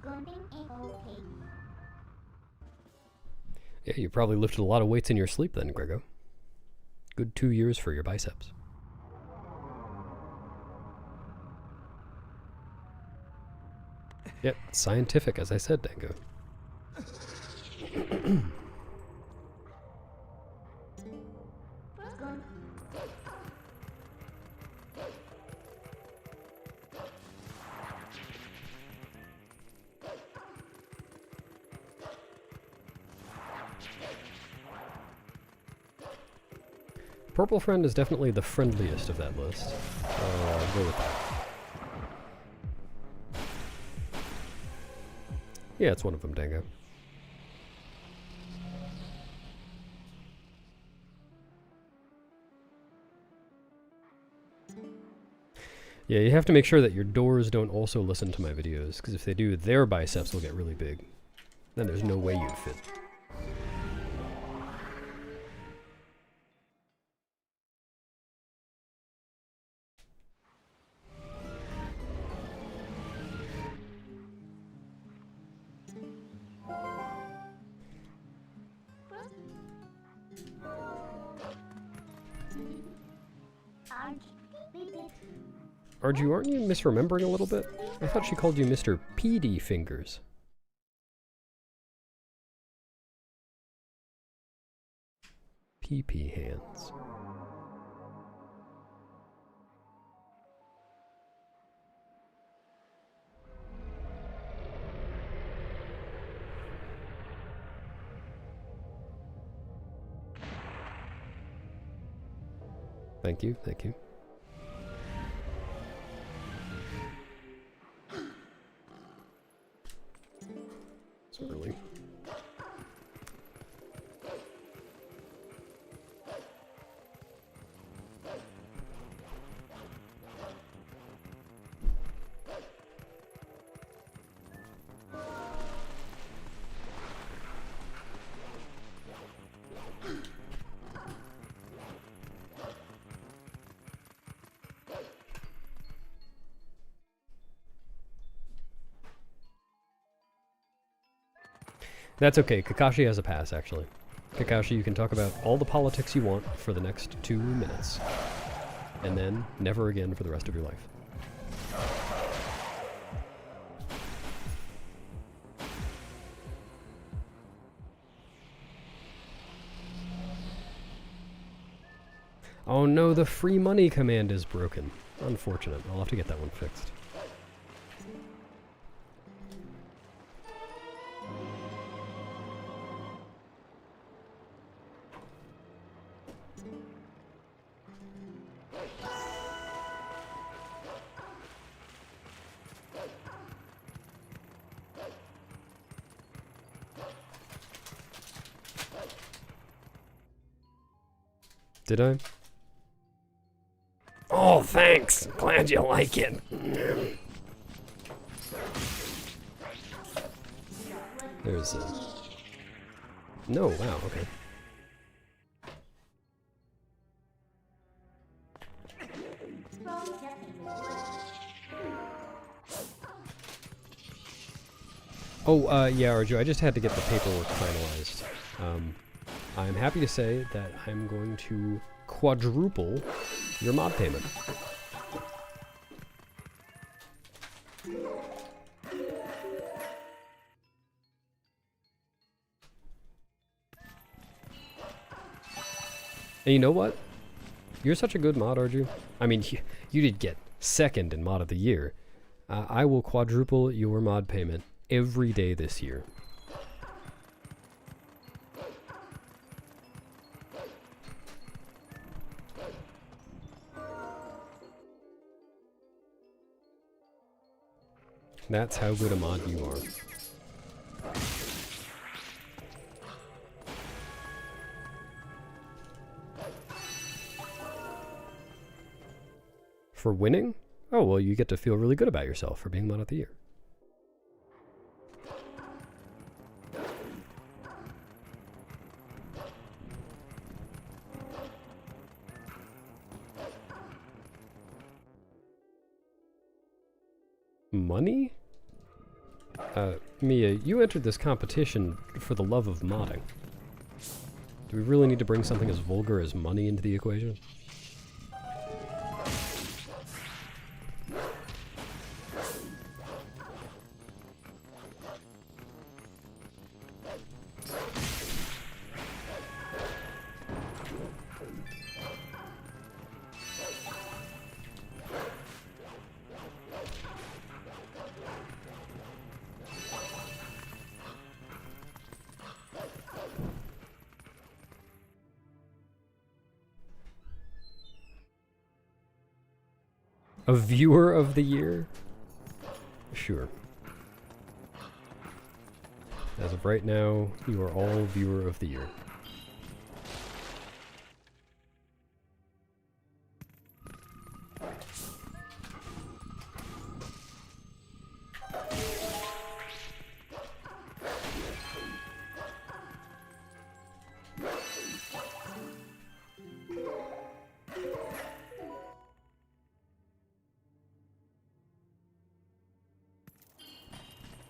Gomping A-OK. Yeah, you probably lifted a lot of weights in your sleep then, Grego. Good 2 years for your biceps. Yep, scientific, as I said, Dango. Purple Friend is definitely the friendliest of that list. So I'll go with that. Yeah, it's one of them, Dango. Yeah, you have to make sure that your doors don't also listen to my videos, because if they do, their biceps will get really big. Then there's no way you'd fit. Arju, aren't you misremembering a little bit? I thought she called you Mr. PD Fingers. PP hands. Thank you, thank you. It's early. That's okay, Kakashi has a pass, actually. Kakashi, you can talk about all the politics you want for the next 2 minutes. And then, never again for the rest of your life. Oh no, the free money command is broken. Unfortunate. I'll have to get that one fixed. Did I? Oh, thanks! Glad you like it. There's a... No, wow, okay. Oh, yeah, Arju, I just had to get the paperwork finalized. I'm happy to say that I'm going to quadruple your mod payment. And you know what? You're such a good mod, Arju. I mean, you did get second in mod of the year. I will quadruple your mod payment every day this year. That's how good a mod you are. For winning? Oh, well, you get to feel really good about yourself for being Mod of the Year. Money? Mia, you entered this competition for the love of modding. Do we really need to bring something as vulgar as money into the equation? A viewer of the year? Sure. As of right now, you are all viewer of the year.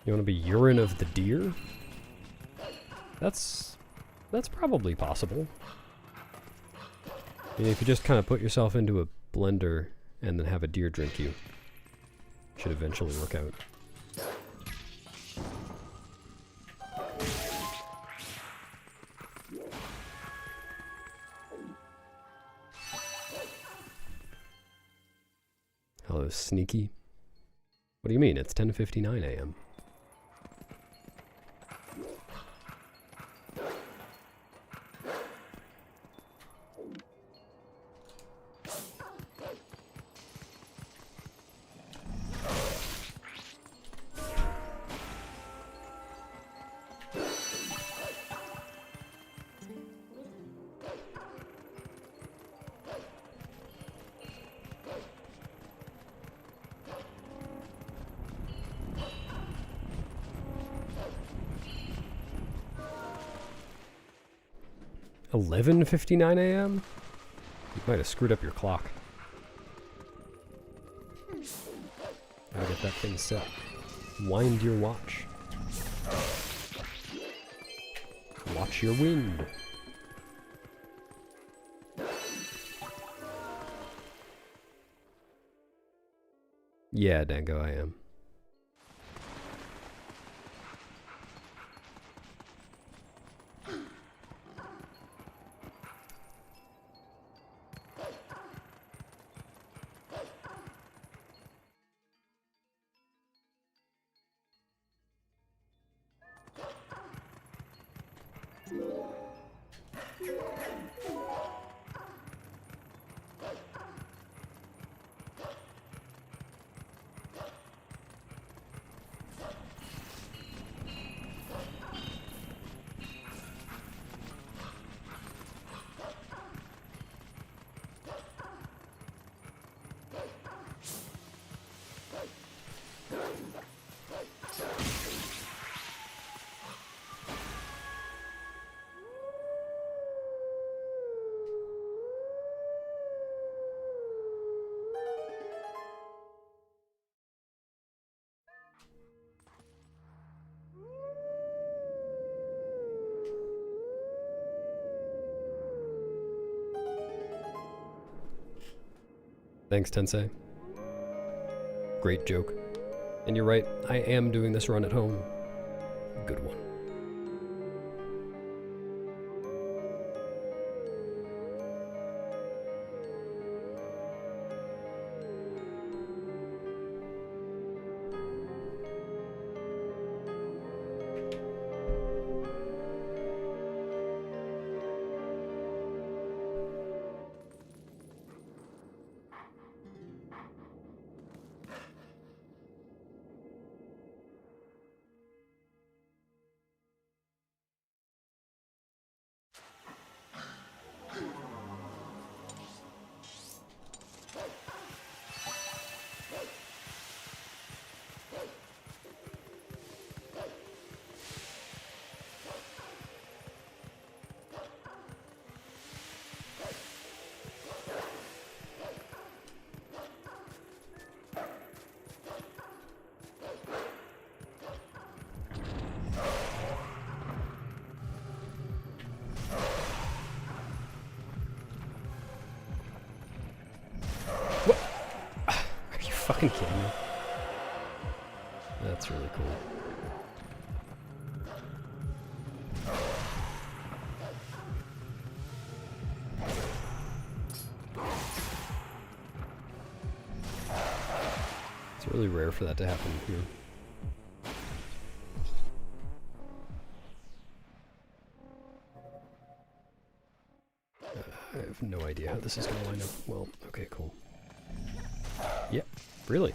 You want to be urine of the deer? That's probably possible. I mean, if you just kind of put yourself into a blender and then have a deer drink you, should eventually work out. Hello, Sneaky. What do you mean? It's 10:59 a.m. $11:59 a.m.? You might have screwed up your clock. Gotta get that thing set. Wind your watch. Watch your wind. Yeah, Dango, I am. Thanks, Tensei. Great joke. And you're right, I am doing this run at home. Good one. fucking kidding me? That's really cool. It's really rare for that to happen here. I have no idea how this is going to line up. Well, okay, cool. Yep, really.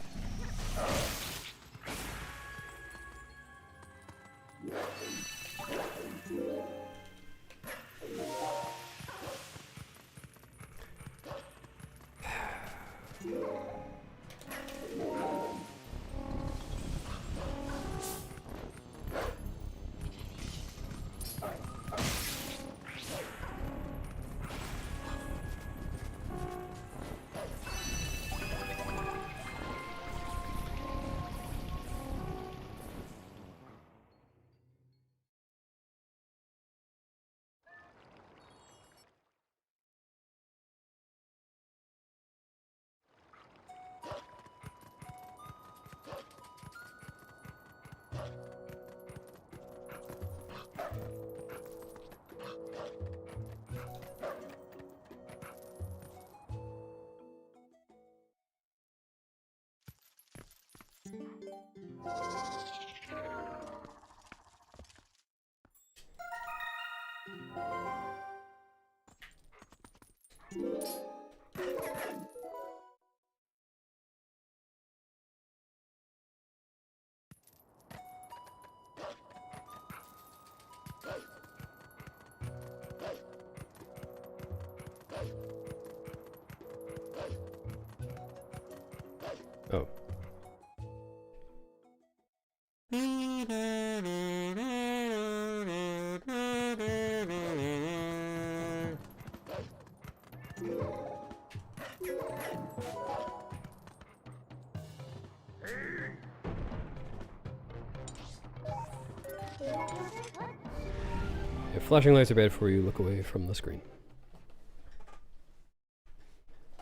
Oh. If flashing lights are bad for you, look away from the screen.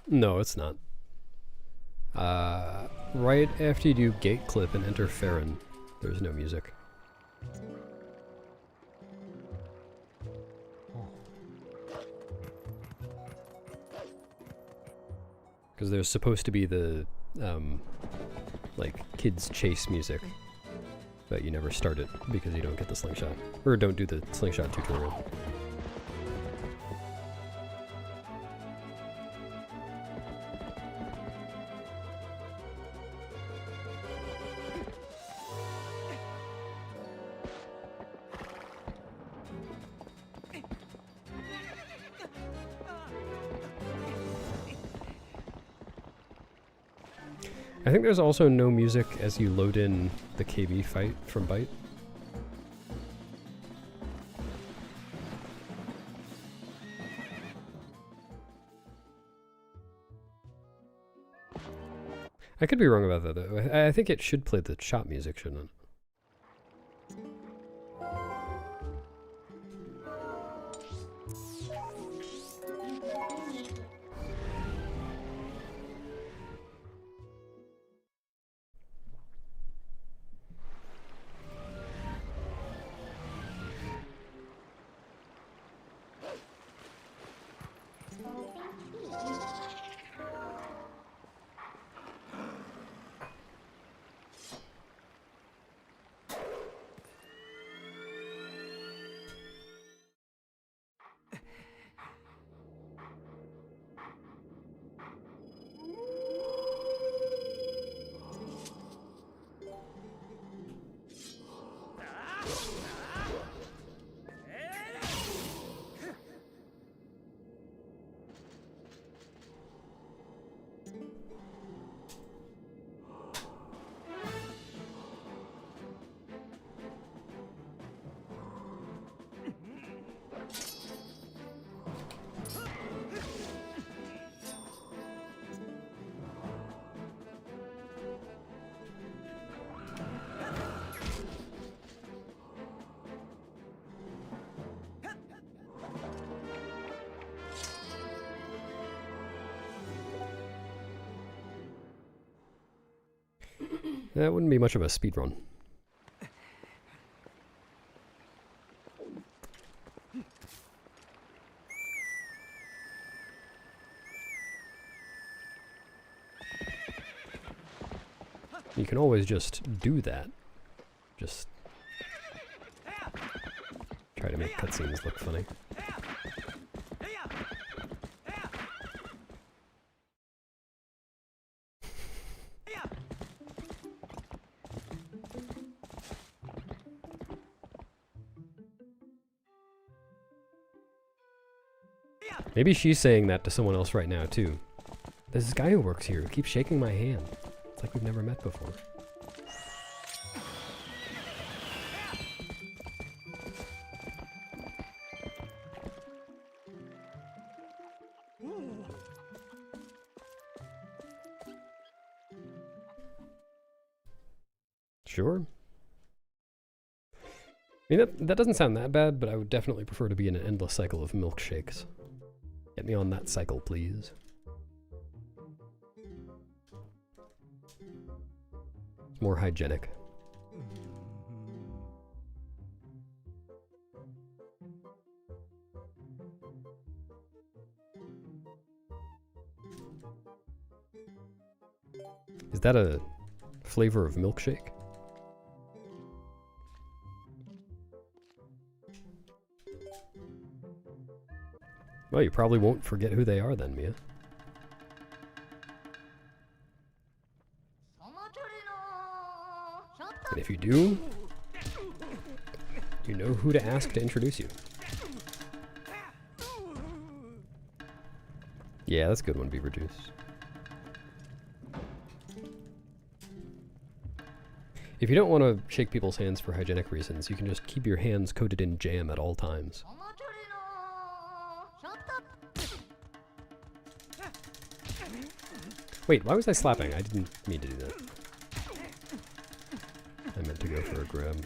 No, it's not. Right after you do gate clip and enter Farron, there's no music. Because there's supposed to be the, like, kids chase music, but you never start it because you don't get the slingshot. Or don't do the slingshot tutorial. I think there's also no music as you load in the KB fight from Byte. I could be wrong about that though. I think it should play the shop music, shouldn't it? That wouldn't be much of a speedrun. You can always just do that. Just try to make cutscenes look funny. Maybe she's saying that to someone else right now, too. There's this guy who works here who keeps shaking my hand. It's like we've never met before. Sure. I mean, that doesn't sound that bad, but I would definitely prefer to be in an endless cycle of milkshakes. Get me on that cycle, please. It's more hygienic. Is that a flavor of milkshake? Well, you probably won't forget who they are then, Mia. And if you do, you know who to ask to introduce you. Yeah, that's a good one, Beaver Juice. If you don't want to shake people's hands for hygienic reasons, you can just keep your hands coated in jam at all times. Wait, why was I slapping? I didn't mean to do that. I meant to go for a grab.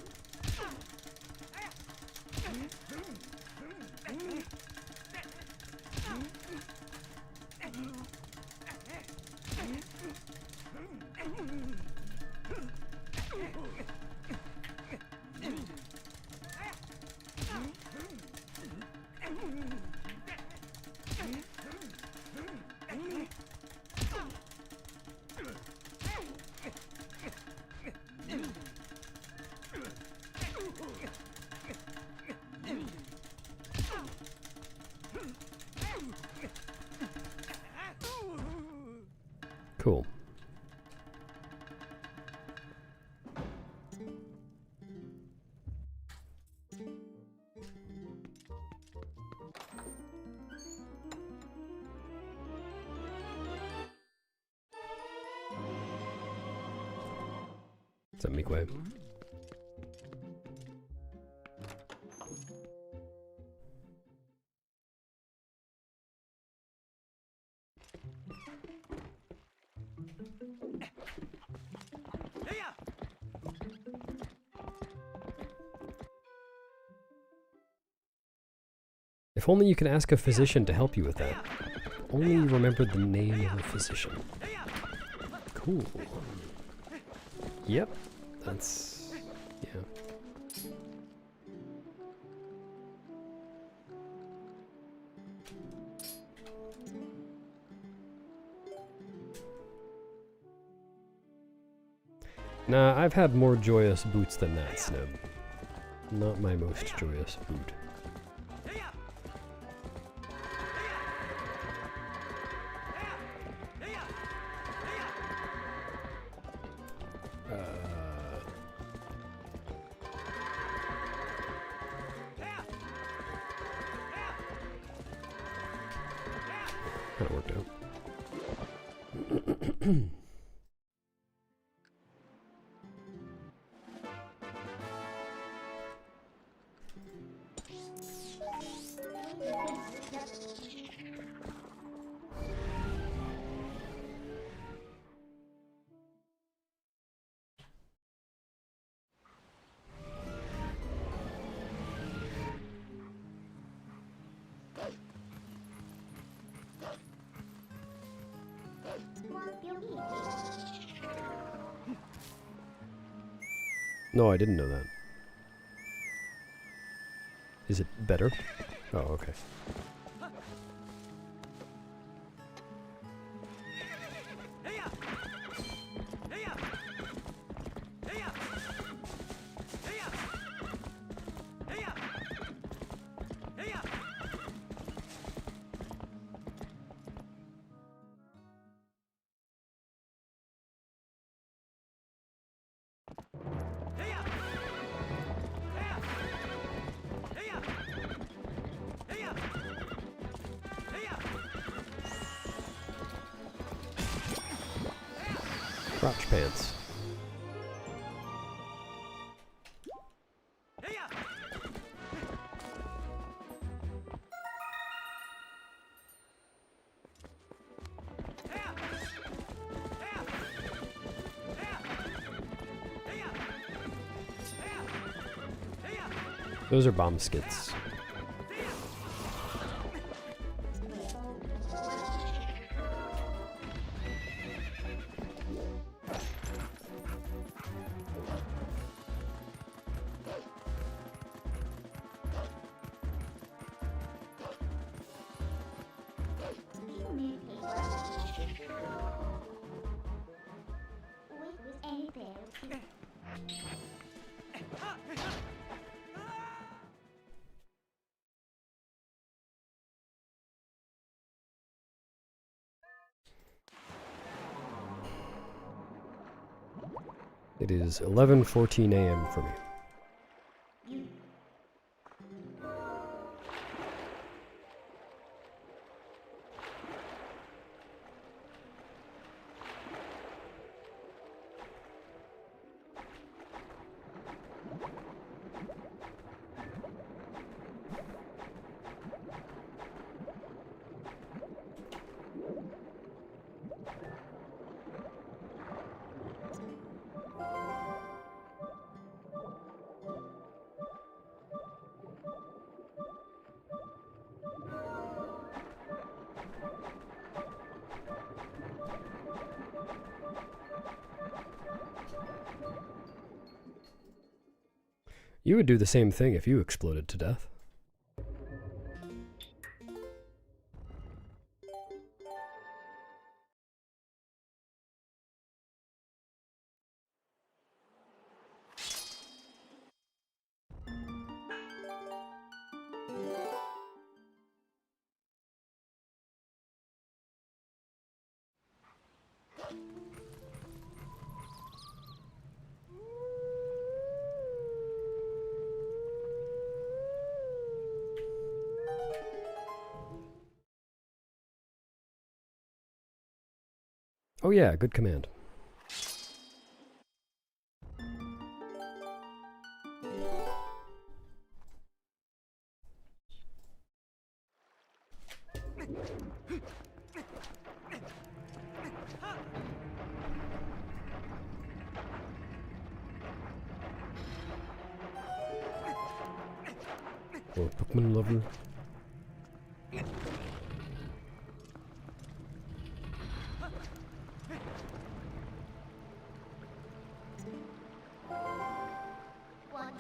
Cool. Is that Mikwe? If only you could ask a physician to help you with that. If only you remembered the name of a physician. Cool. Yep, that's... yeah. Nah, I've had more joyous boots than that, Snub. Not my most joyous boot. Kinda worked out. Want you each? No, I didn't know that. Is it better? Oh, okay. Crotch pants. Those are bomb skits. With any pair. It is 11:14 a.m. for me. You would do the same thing if you exploded to death. Oh yeah, good command. Or Pokemon lover. One.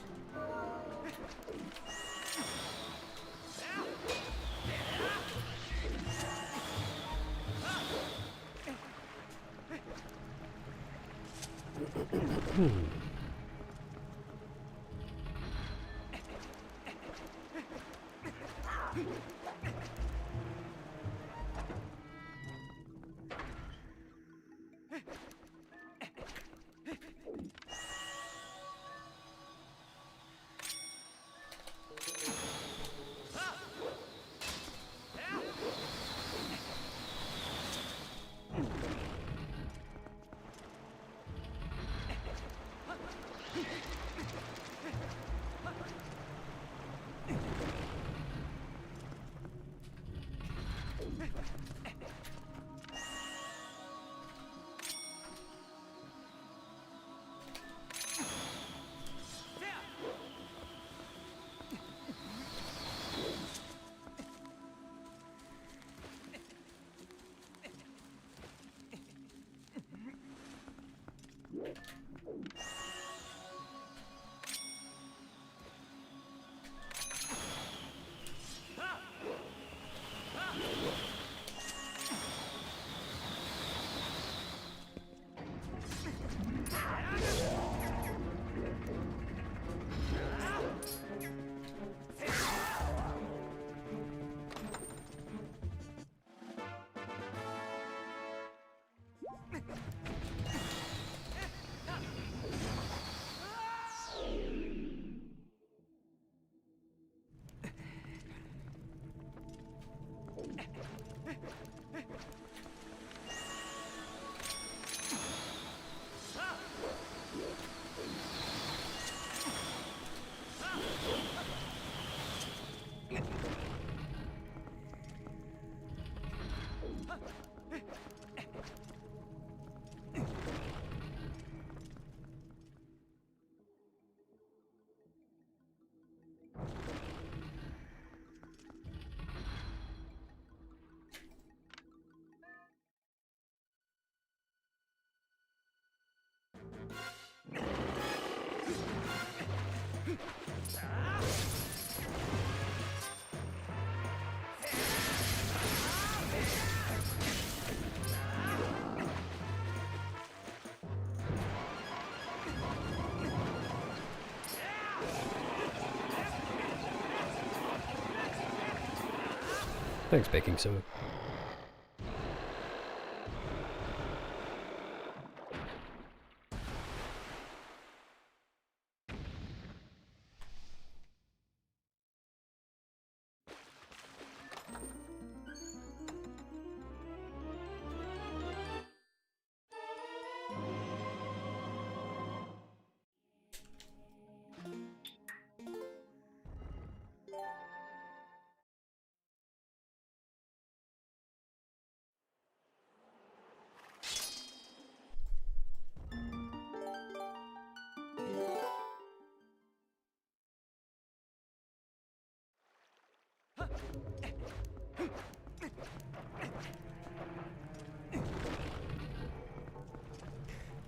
Thanks, baking soda.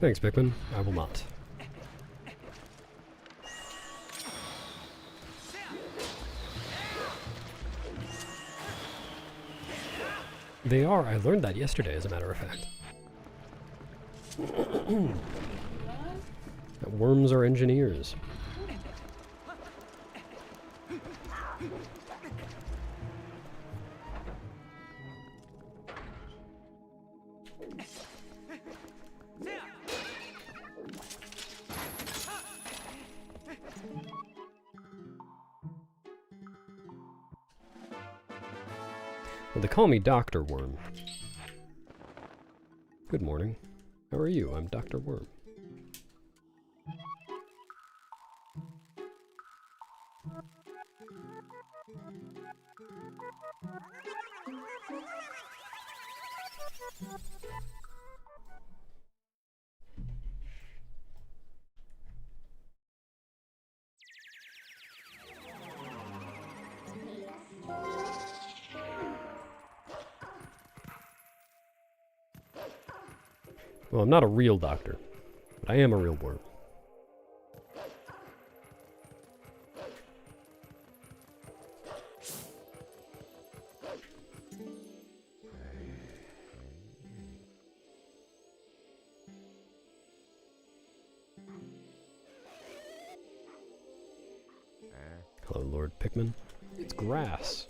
Thanks, Pikmin. I will not. They are. I learned that yesterday, as a matter of fact. That worms are engineers. Well, they call me Dr. Worm. Good morning. How are you? I'm Dr. Worm. Well, I'm not a real doctor, but I am a real worm. Hello, Lord Pikmin. It's grass.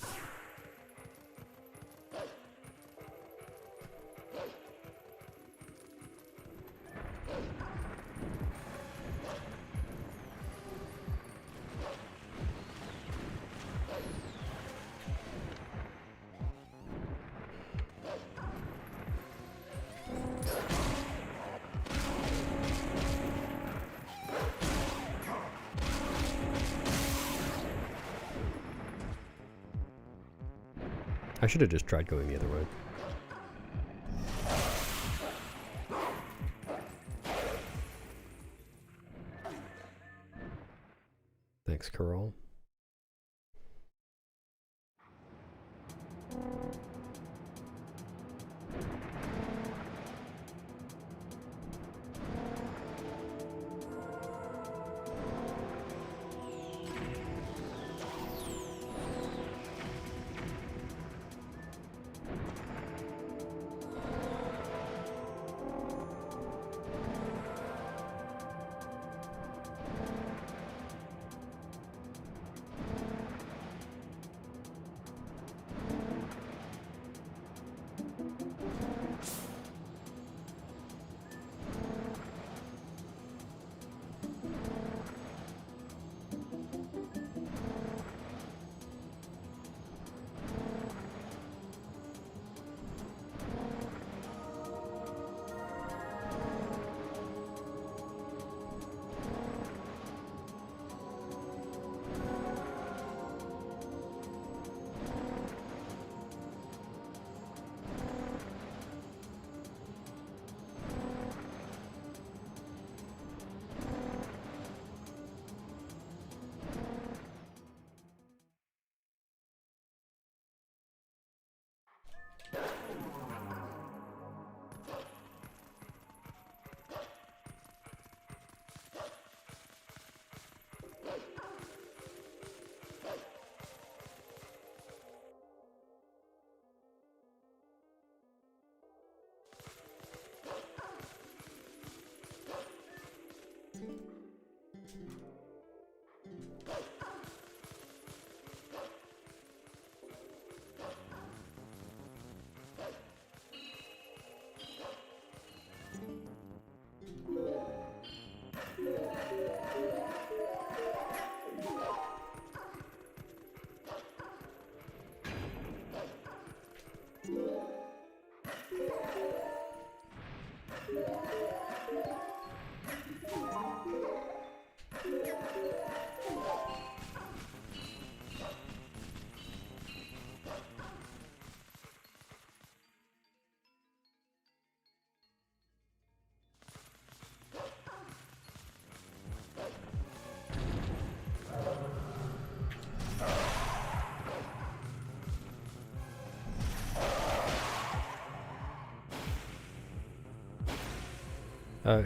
I should have just tried going the other way. Thanks, Carol.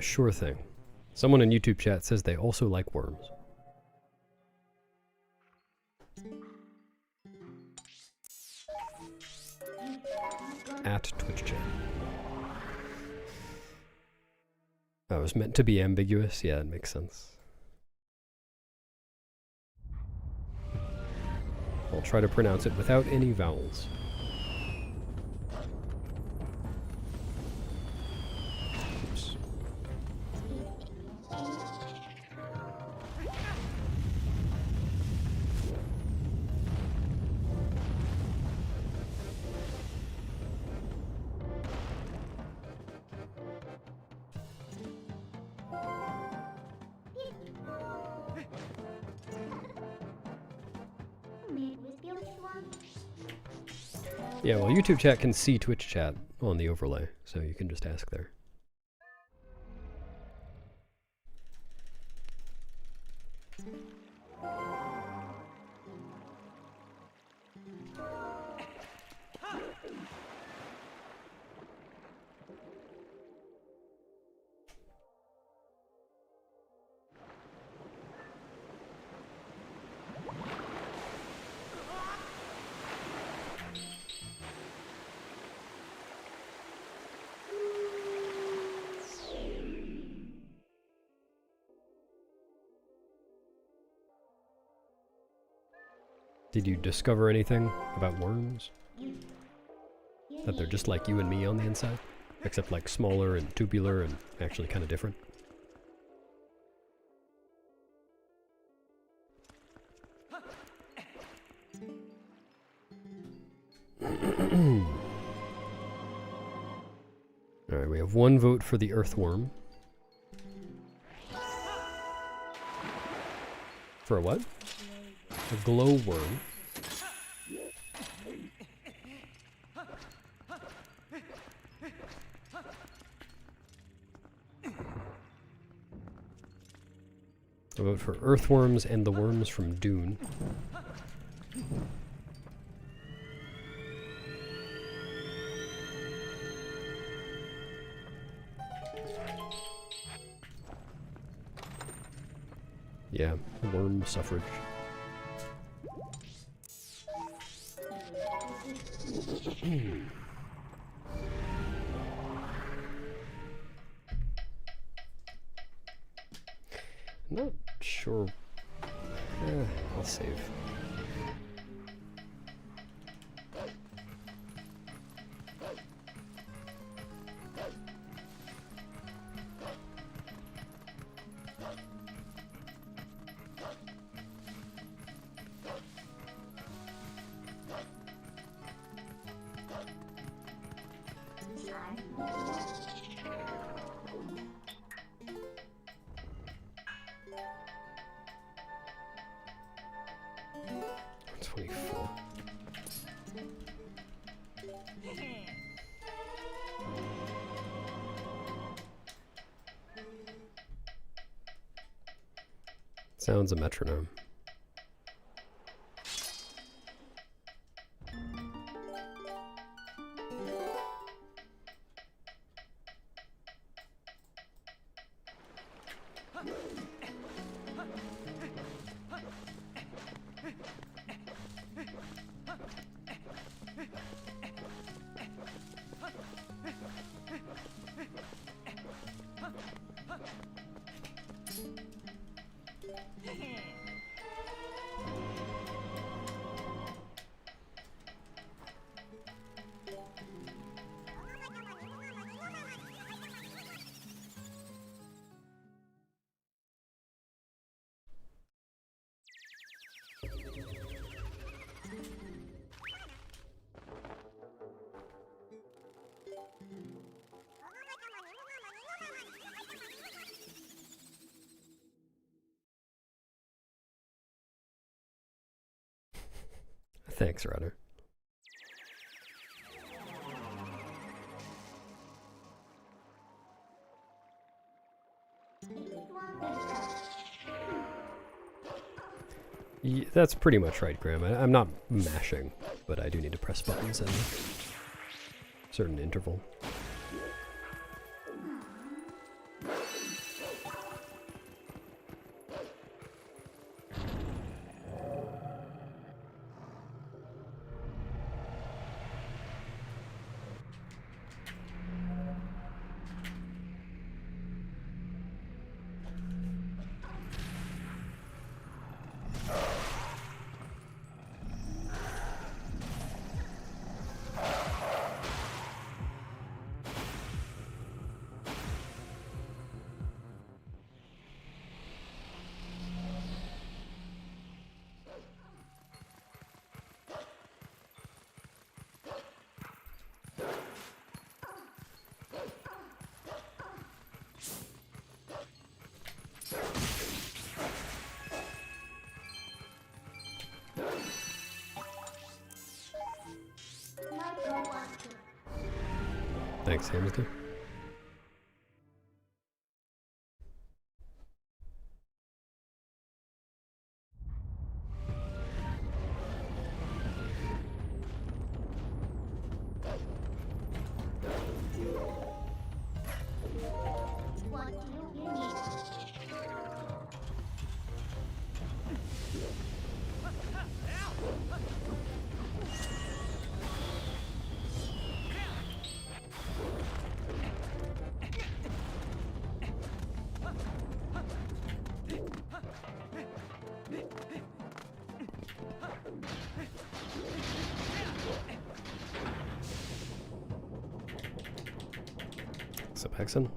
Sure thing. Someone in YouTube chat says they also like worms. At Twitch chat. That was meant to be ambiguous? Yeah, it makes sense. I'll try to pronounce it without any vowels. Oops. Made with beauty one. Yeah, well, YouTube chat can see Twitch chat on the overlay, so you can just ask there. Did you discover anything about worms? That they're just like you and me on the inside? Except like smaller and tubular and actually kind of different? Alright, we have one vote for the earthworm. For a what? A glowworm. I vote for earthworms and the worms from Dune. Yeah, worm suffrage. Not sure. I'll save. Sounds a metronome. Thanks, Ryder. That's pretty much right, Graham. I'm not mashing, but I do need to press buttons at a certain interval. Thanks, Hamilton. What do you need? What's up, Hexen?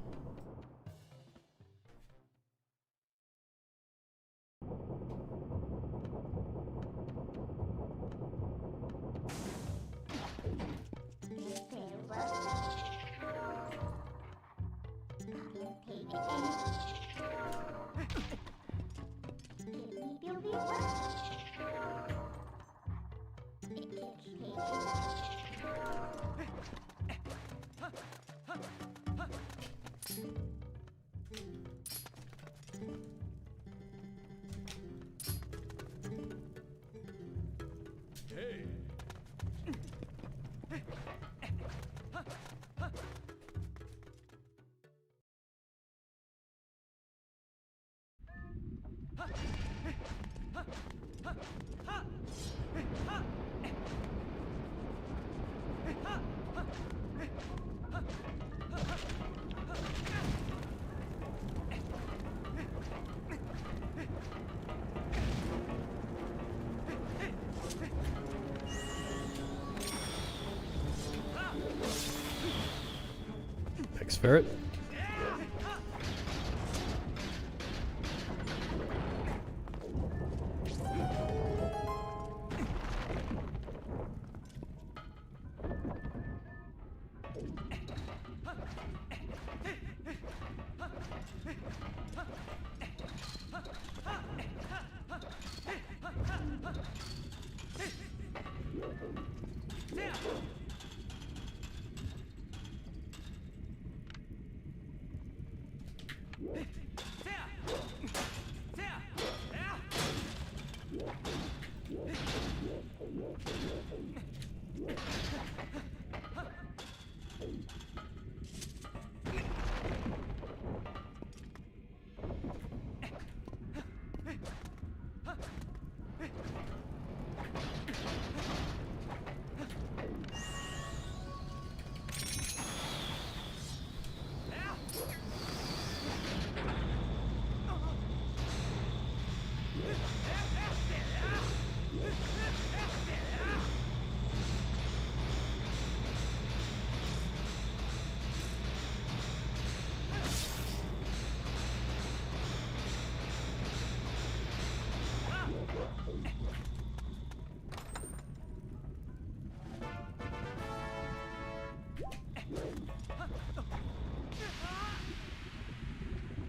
Thanks, Ferret.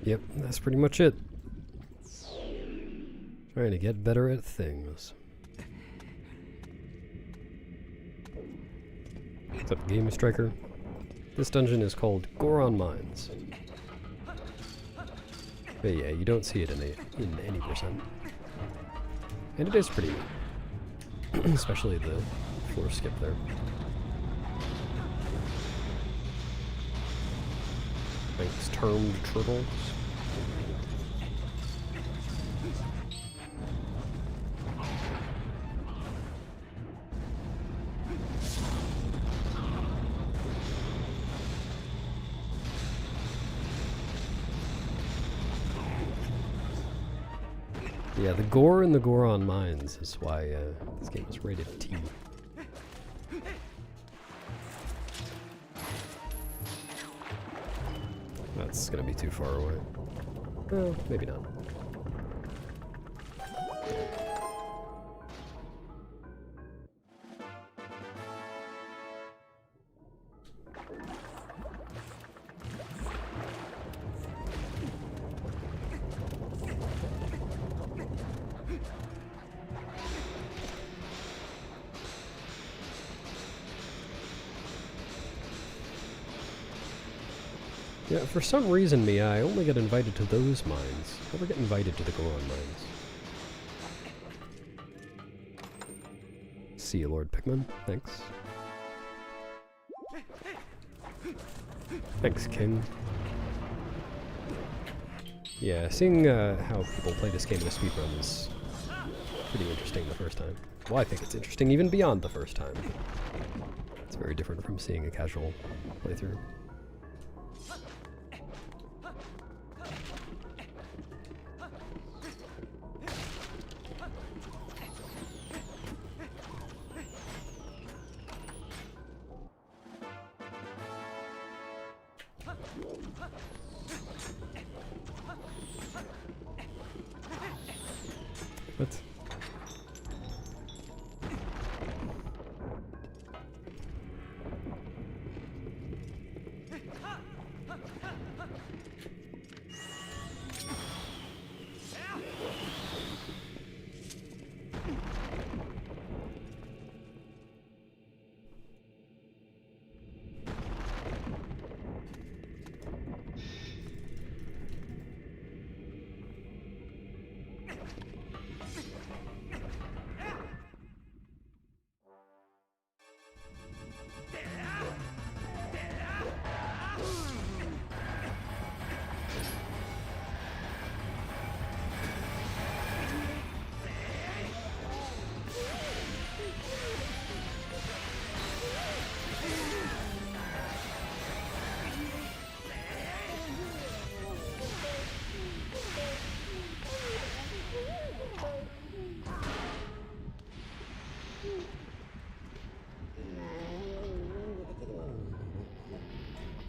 Yep, that's pretty much it. Trying to get better at things. What's up, Game Striker? This dungeon is called Goron Mines. But yeah, you don't see it in any percent. And it is pretty neat. Especially the floor skip there. Thanks, termed turtles. Yeah, the gore in the Goron Mines is why this game is rated T. That's gonna be too far away. Well, maybe not. Yeah, for some reason, I only get invited to those mines. Never get invited to the Goron Mines. See you, Lord Pikmin. Thanks. Thanks, King. Yeah, seeing how people play this game in a speedrun is pretty interesting the first time. Well, I think it's interesting even beyond the first time. It's very different from seeing a casual playthrough. What?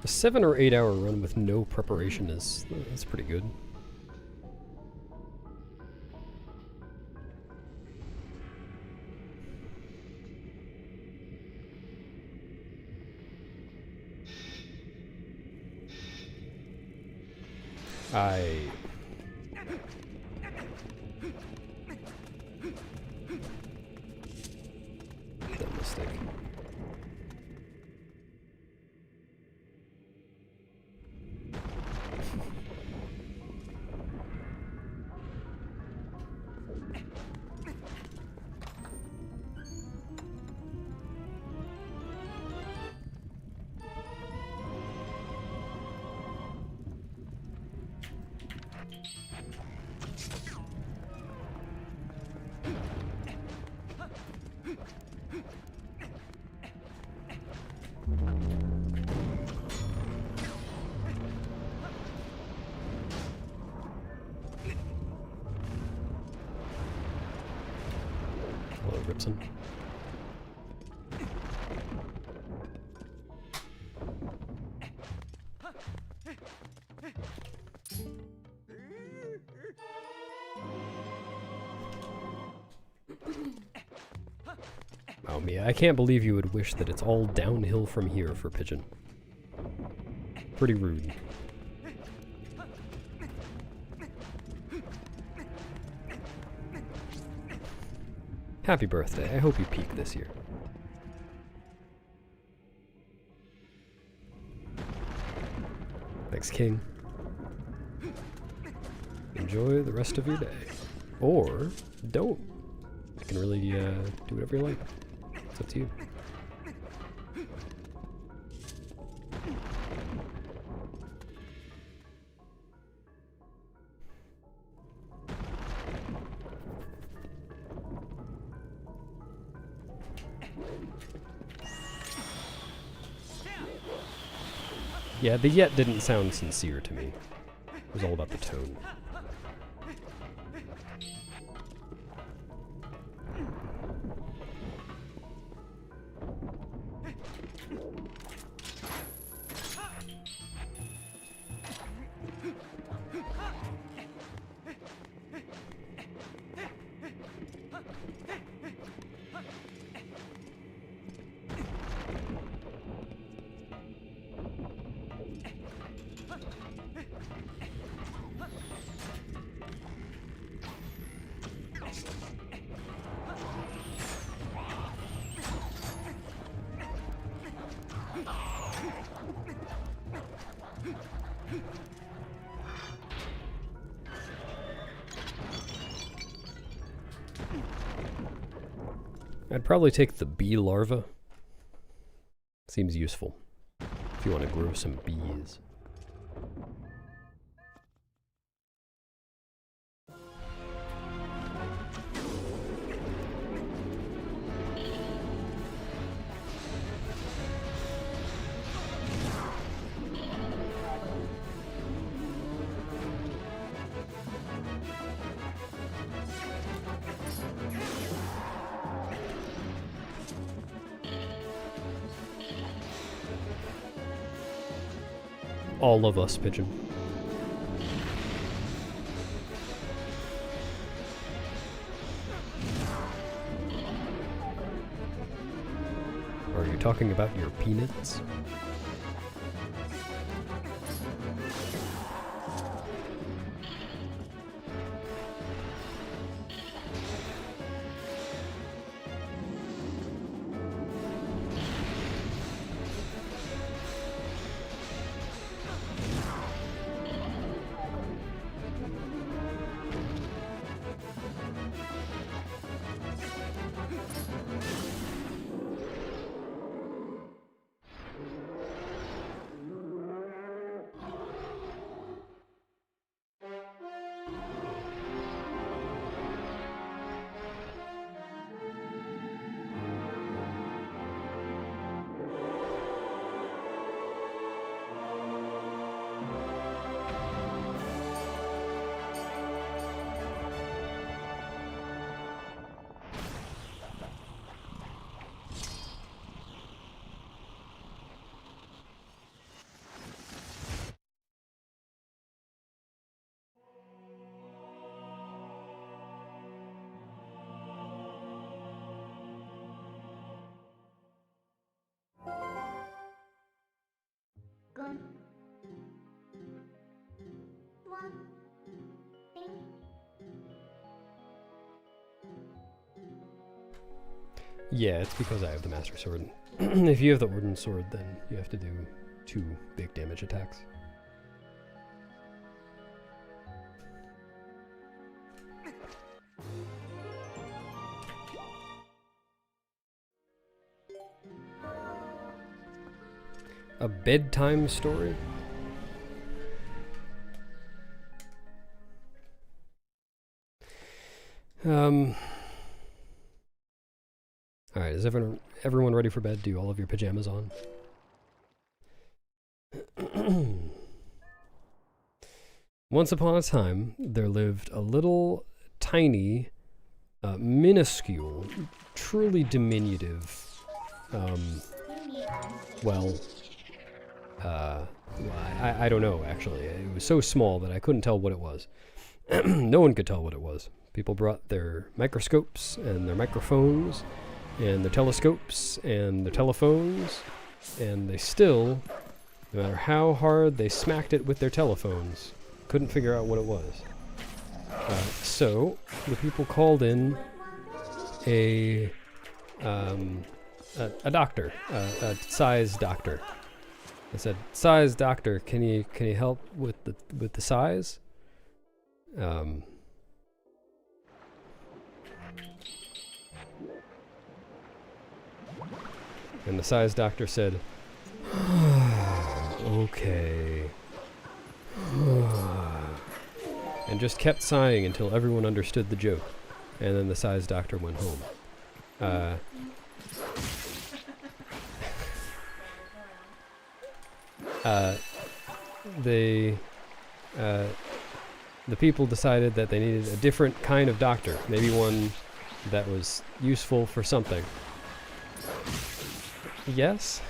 A 7 or 8 hour run with no preparation that's pretty good. That mistake. Hello, Ripson. Oh, Mia, I can't believe you would wish that it's all downhill from here for Pigeon. Pretty rude. Happy birthday. I hope you peak this year. Thanks, King. Enjoy the rest of your day. Or don't. You can really do whatever you like. It's up to you. Yeah, the yet didn't sound sincere to me. It was all about the tone. I'd probably take the bee larva. Seems useful if you want to grow some bees. All of us, Pigeon. Are you talking about your peanuts? Good. One thing. Yeah, it's because I have the Master Sword. If you have the Ordnance Sword, then you have to do 2 big damage attacks. A bedtime story? Alright, is everyone ready for bed? Do all of your pajamas on? Once upon a time, there lived a little, tiny, minuscule, truly diminutive, well, I don't know, actually. It was so small that I couldn't tell what it was. No one could tell what it was. People brought their microscopes and their microphones and their telescopes and their telephones, and they still, no matter how hard they smacked it with their telephones, couldn't figure out what it was. So the people called in a doctor, a size doctor. I said, "Size doctor, can you help with the size?" And the size doctor said, "Okay." And just kept sighing until everyone understood the joke. And then the size doctor went home. The people decided that they needed a different kind of doctor, maybe one that was useful for something. Yes?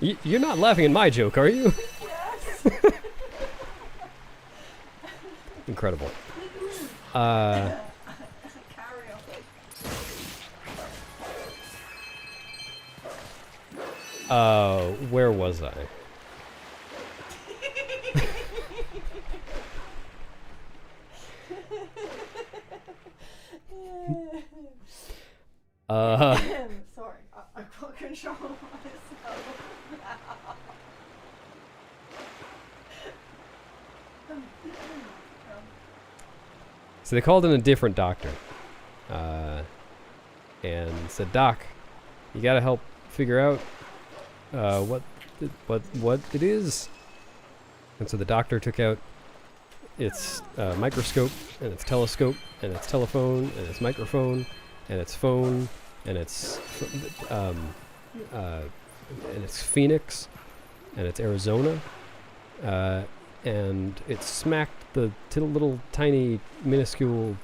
You're not laughing at my joke, are you? Yes. Incredible. Carry on. Where was I? Sorry, I can't control myself. So they called in a different doctor. And said, "Doc, you gotta help figure out what it is." And so the doctor took out its microscope and its telescope and its telephone and its microphone and its phone and its Phoenix and its Arizona, and it smacked the little tiny minuscule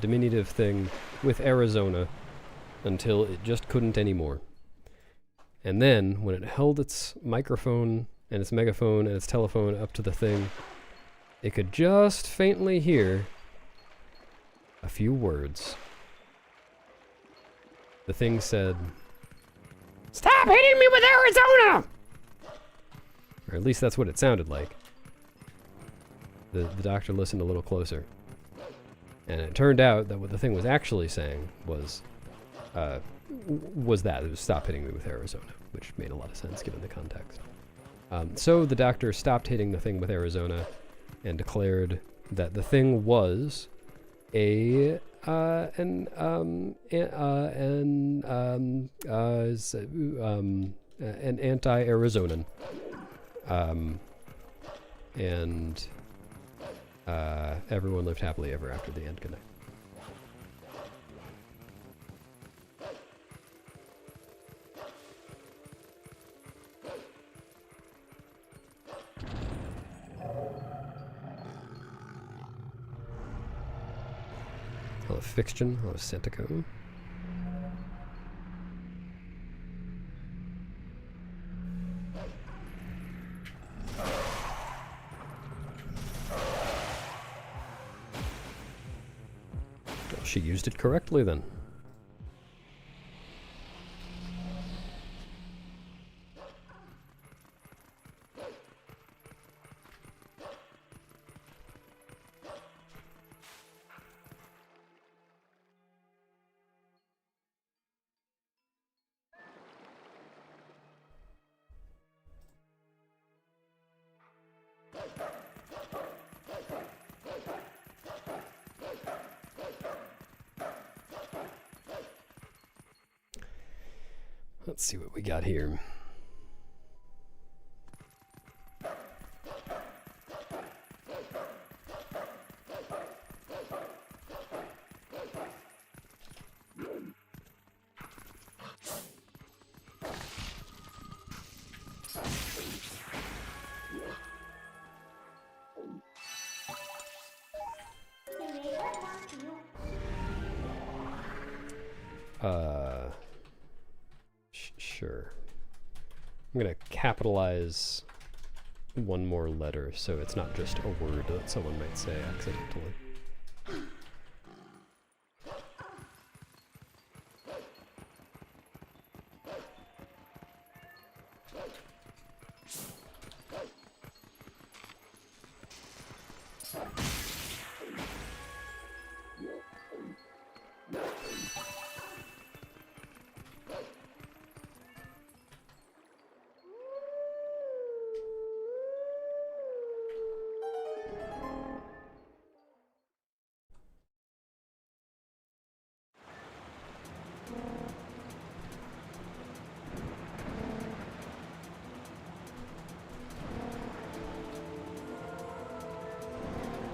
diminutive thing with Arizona until it just couldn't anymore. And then when it held its microphone and its megaphone and its telephone up to the thing, it could just faintly hear a few words. The thing said, "Stop hitting me with Arizona!" Or at least that's what it sounded like. The doctor listened a little closer. And it turned out that what the thing was actually saying was that it was, "Stop hitting me with Arizona," which made a lot of sense given the context. So the doctor stopped hitting the thing with Arizona and declared that the thing was an anti-Arizonan, and everyone lived happily ever after. The end. Good night. Hello, Fiction. Hello, Santico. Well, she used it correctly then. Let's see what we got here. Sure. I'm gonna capitalize one more letter so it's not just a word that someone might say accidentally.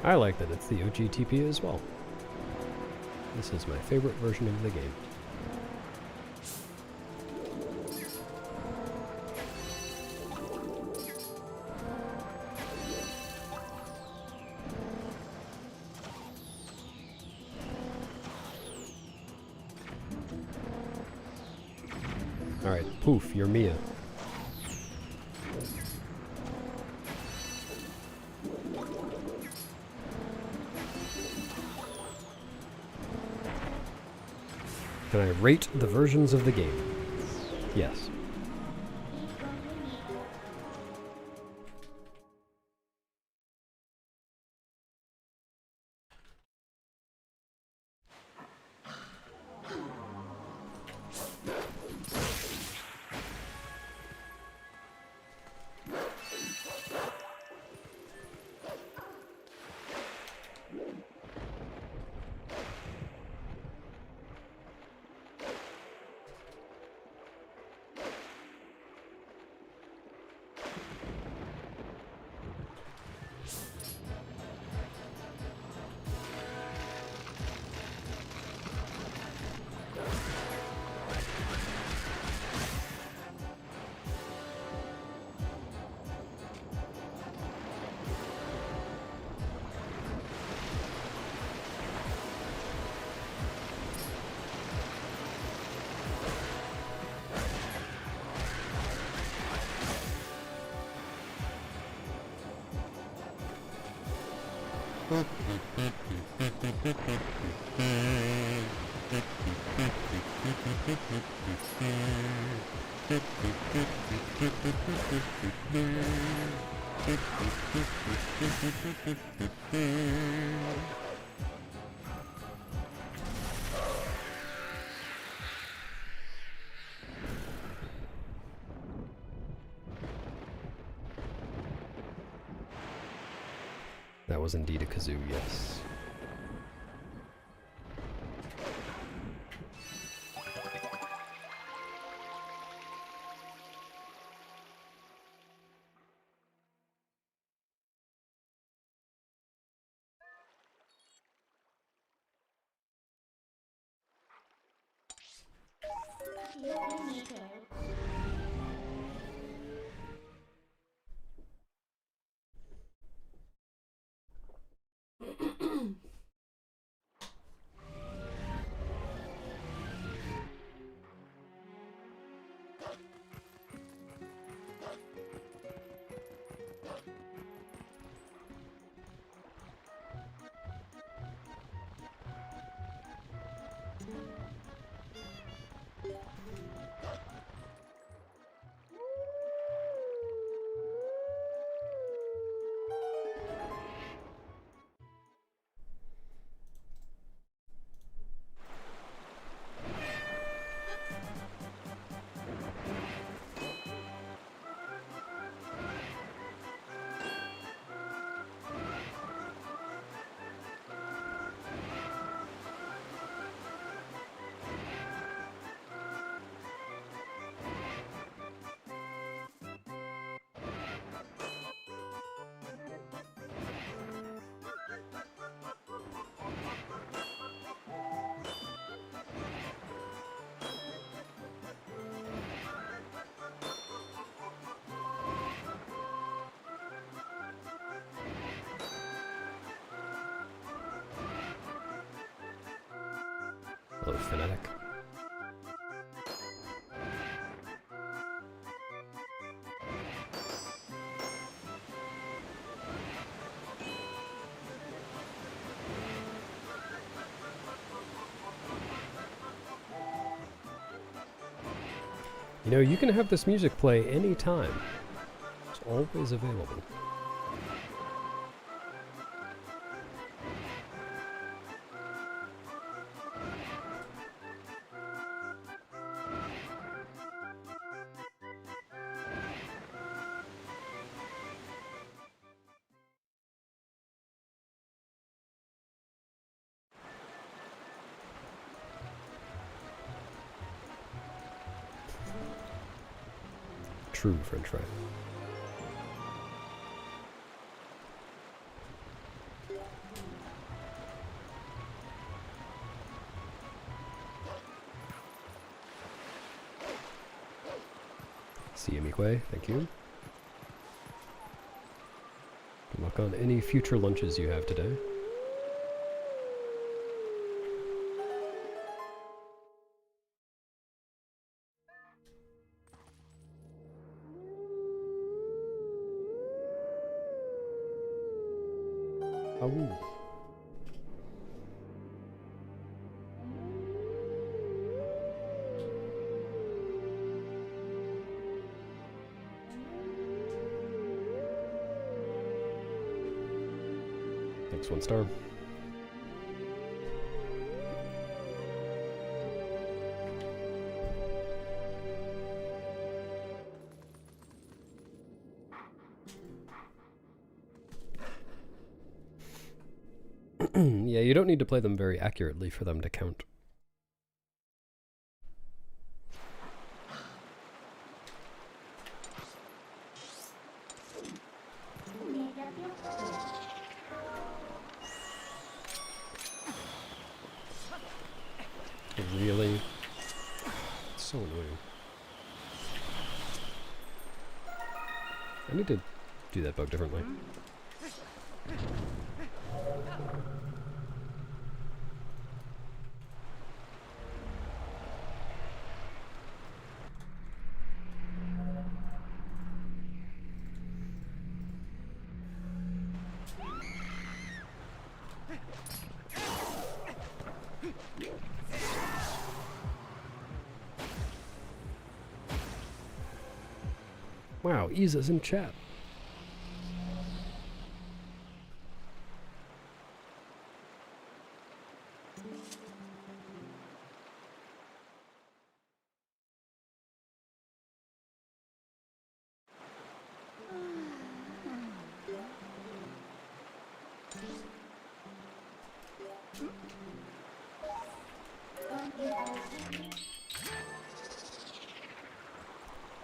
I like that it's the OGTP as well. This is my favorite version of the game. Alright, poof, you're Mia. Can I rate the versions of the game? Yes. That was indeed a kazoo, yes. Hello, Phonetic. You know, you can have this music play anytime. It's always available. True French fry. Siamique, thank you. Good luck on any future lunches you have today. Oh. Thanks, 1 star. Yeah, you don't need to play them very accurately for them to count. Really? It's so annoying. I need to do that bug differently. Wow, Isa's in chat.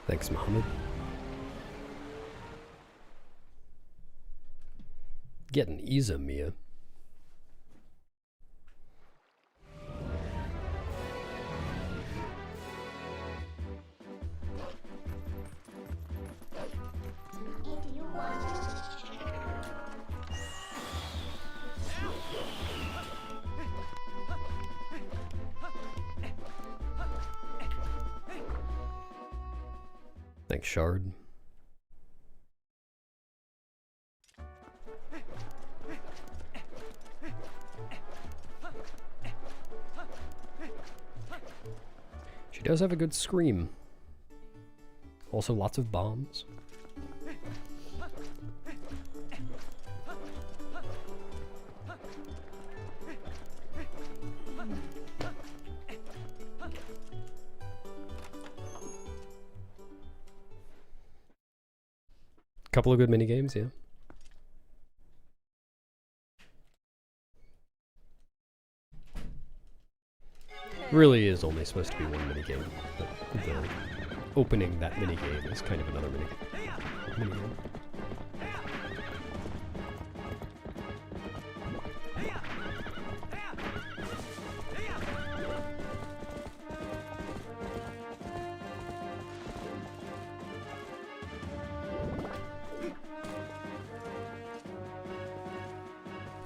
Thanks, Mohammed. Get an Isa, Mia. If you want. Thanks, Shard. She does have a good scream. Also lots of bombs. Couple of good mini games, yeah. Really is only supposed to be one mini game, but the opening that mini game is kind of another mini game.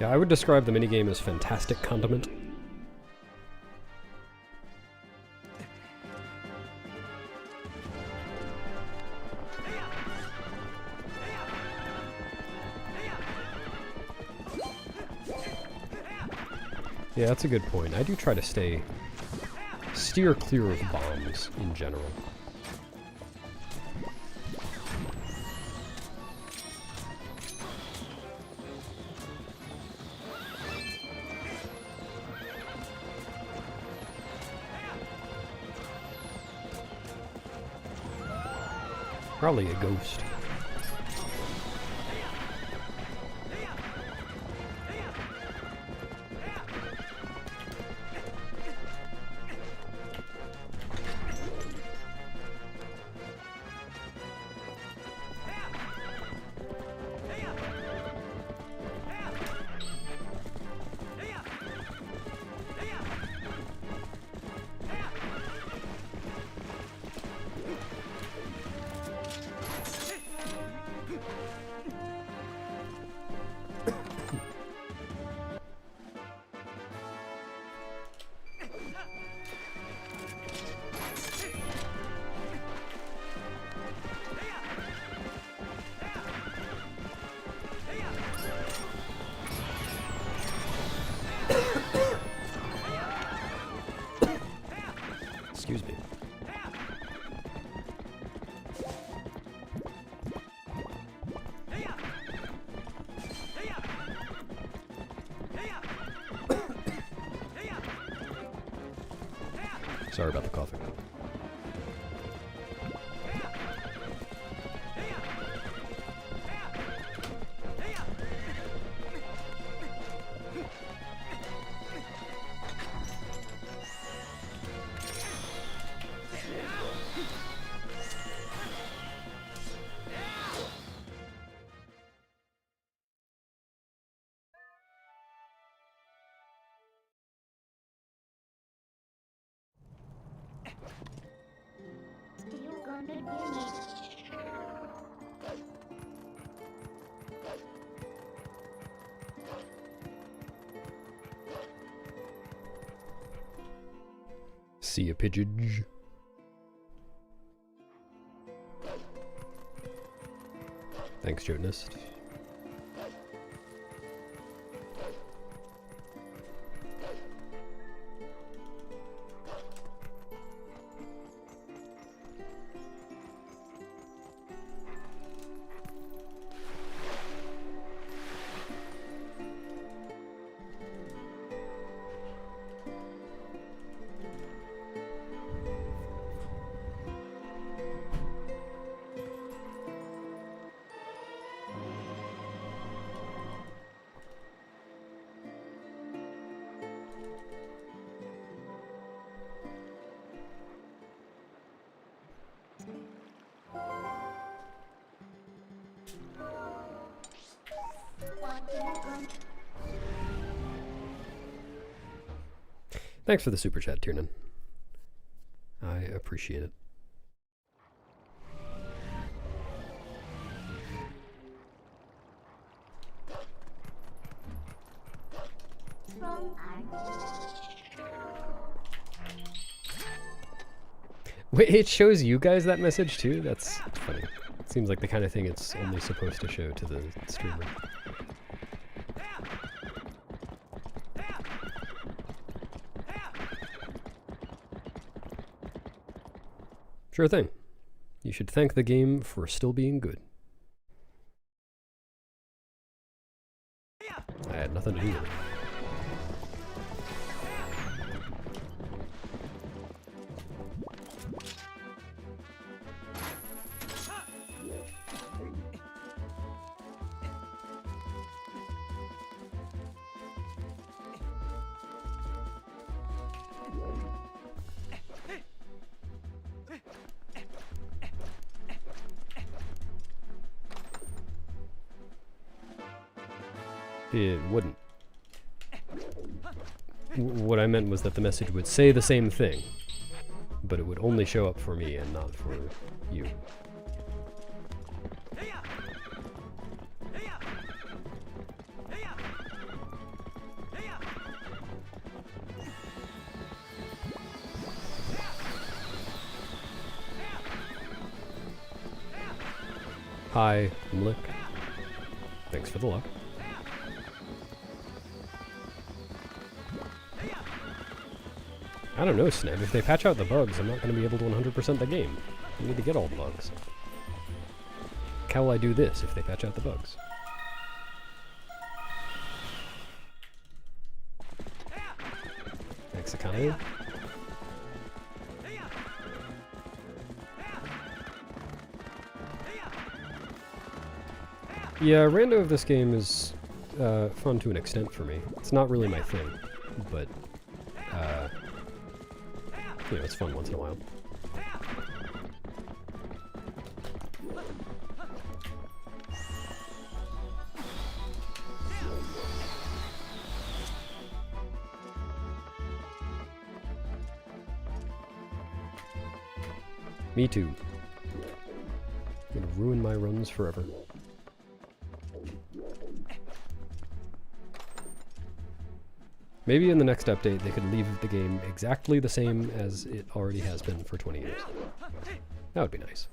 Yeah, I would describe the minigame as fantastic condiment. Yeah, that's a good point. I do try to steer clear of bombs in general. Probably a ghost. Sorry about the coughing. You gonna do me? See a pigeon. Thanks, Jonas. What you gonna Thanks for the super chat, Tiernan. I appreciate it. from Wait, it shows you guys that message too? That's funny. It seems like the kind of thing it's only supposed to show to the streamer. Sure thing. You should thank the game for still being good. I had nothing to do with it. It wouldn't. What I meant was that the message would say the same thing, but it would only show up for me and not for you. Hi, Mlik. Thanks for the luck. I don't know, Sneb. If they patch out the bugs, I'm not going to be able to 100% the game. I need to get all the bugs. How will I do this if they patch out the bugs? Thanks, Akane. Yeah, rando of this game is fun to an extent for me. It's not really my thing, but you know, it's fun once in a while. Me too. I'm gonna ruin my runs forever. Maybe in the next update they could leave the game exactly the same as it already has been for 20 years. That would be nice.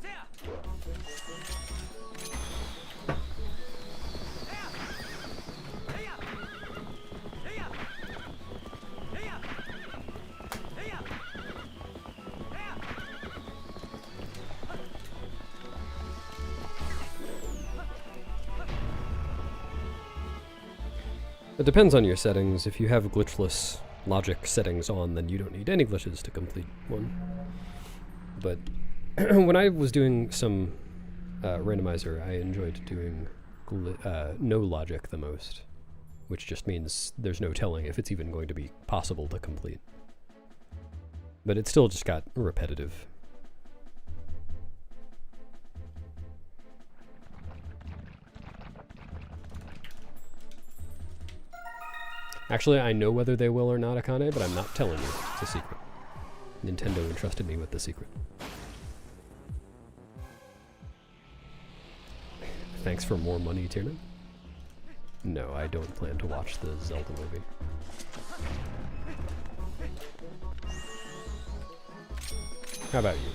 It depends on your settings. If you have glitchless logic settings on, then you don't need any glitches to complete one. But when I was doing some randomizer, I enjoyed doing no logic the most, which just means there's no telling if it's even going to be possible to complete. But it still just got repetitive. Actually, I know whether they will or not, Akane, but I'm not telling you. It's a secret. Nintendo entrusted me with the secret. Thanks for more money, Tiernan. No, I don't plan to watch the Zelda movie. How about you?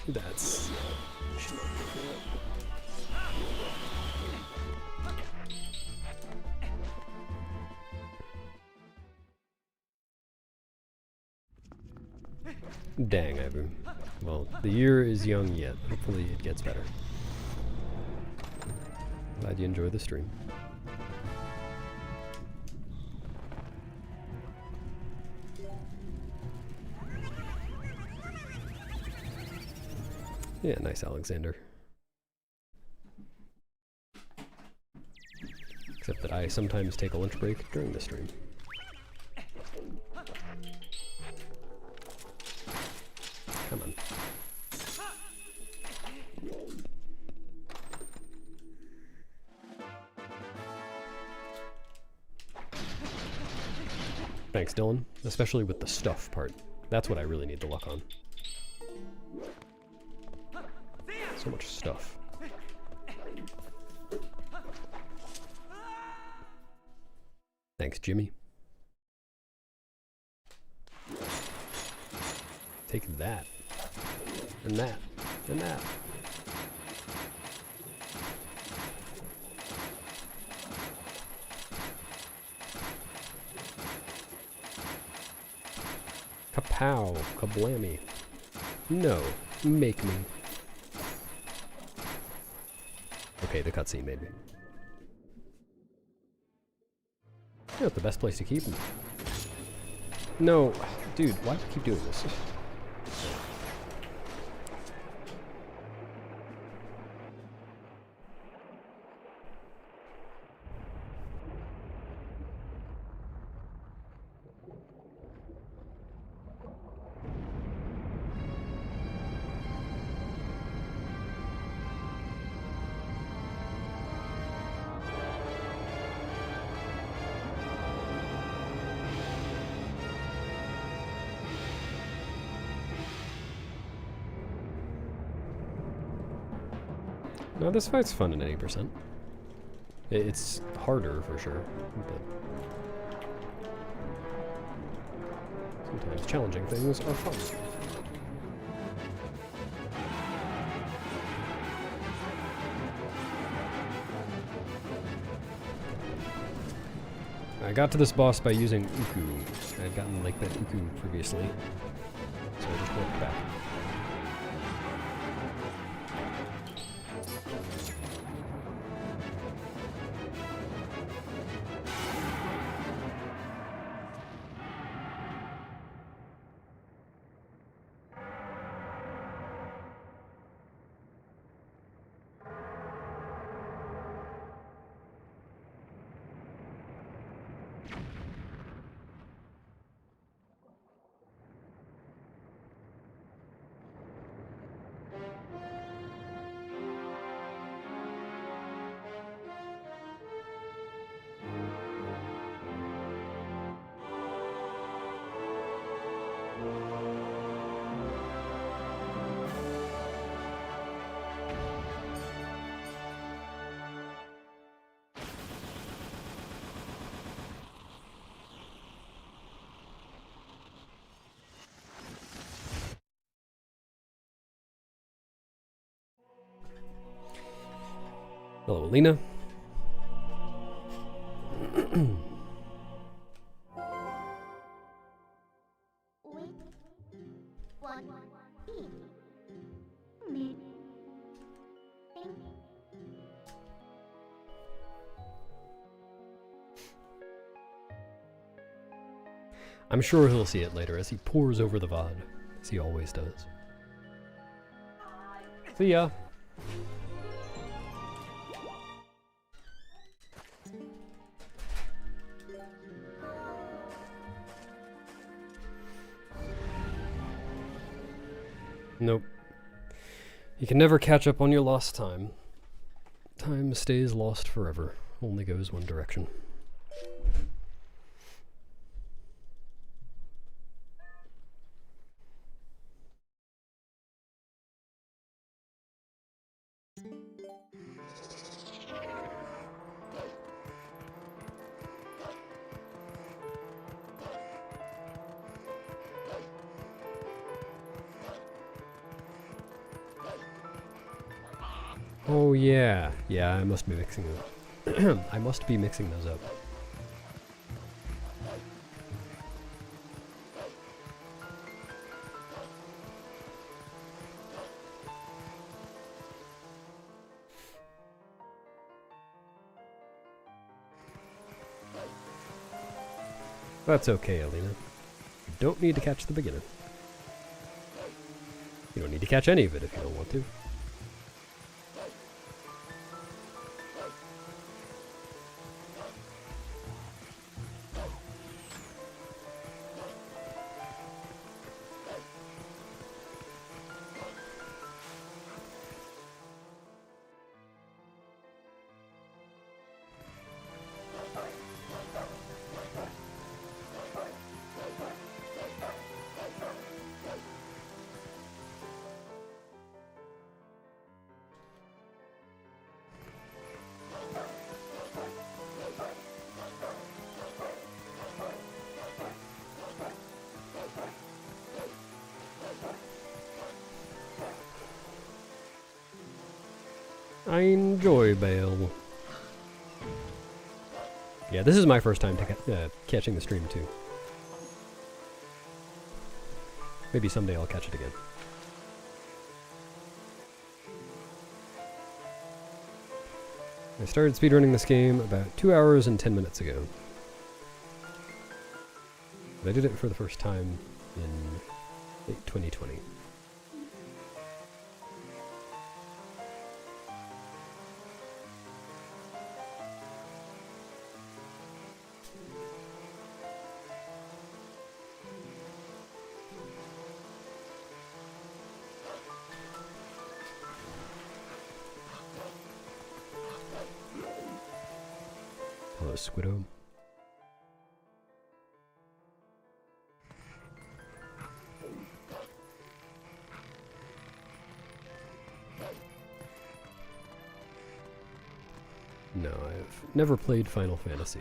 That's... Dang, Ibu. Well, the year is young yet. Hopefully it gets better. Glad you enjoy the stream. Yeah, nice, Alexander. Except that I sometimes take a lunch break during the stream. Come on. Thanks, Dylan. Especially with the stuff part. That's what I really need the luck on. So much stuff. Thanks, Jimmy. Take that. And that. And that. Kapow. Kablammy. No. Make me. Okay, the cutscene made me. You know, the best place to keep them. No. Dude, why do you keep doing this? No, this fight's fun at 80%. It's harder for sure, but sometimes challenging things are fun. I got to this boss by using Uku. I had gotten like that Uku previously, so I just went back. Hello, Alina. Wait. One. I'm sure he'll see it later as he pours over the VOD, as he always does. See ya! Nope. You can never catch up on your lost time. Time stays lost forever. Only goes one direction. Oh yeah, yeah. I must be mixing those. I must be mixing those up. That's okay, Alina. You don't need to catch the beginner. You don't need to catch any of it if you don't want to. I enjoy Bale. Yeah, this is my first time to catching the stream too. Maybe someday I'll catch it again. I started speedrunning this game about 2 hours and 10 minutes ago. But I did it for the first time in late 2020. Hello, Squiddo. No, I've never played Final Fantasy.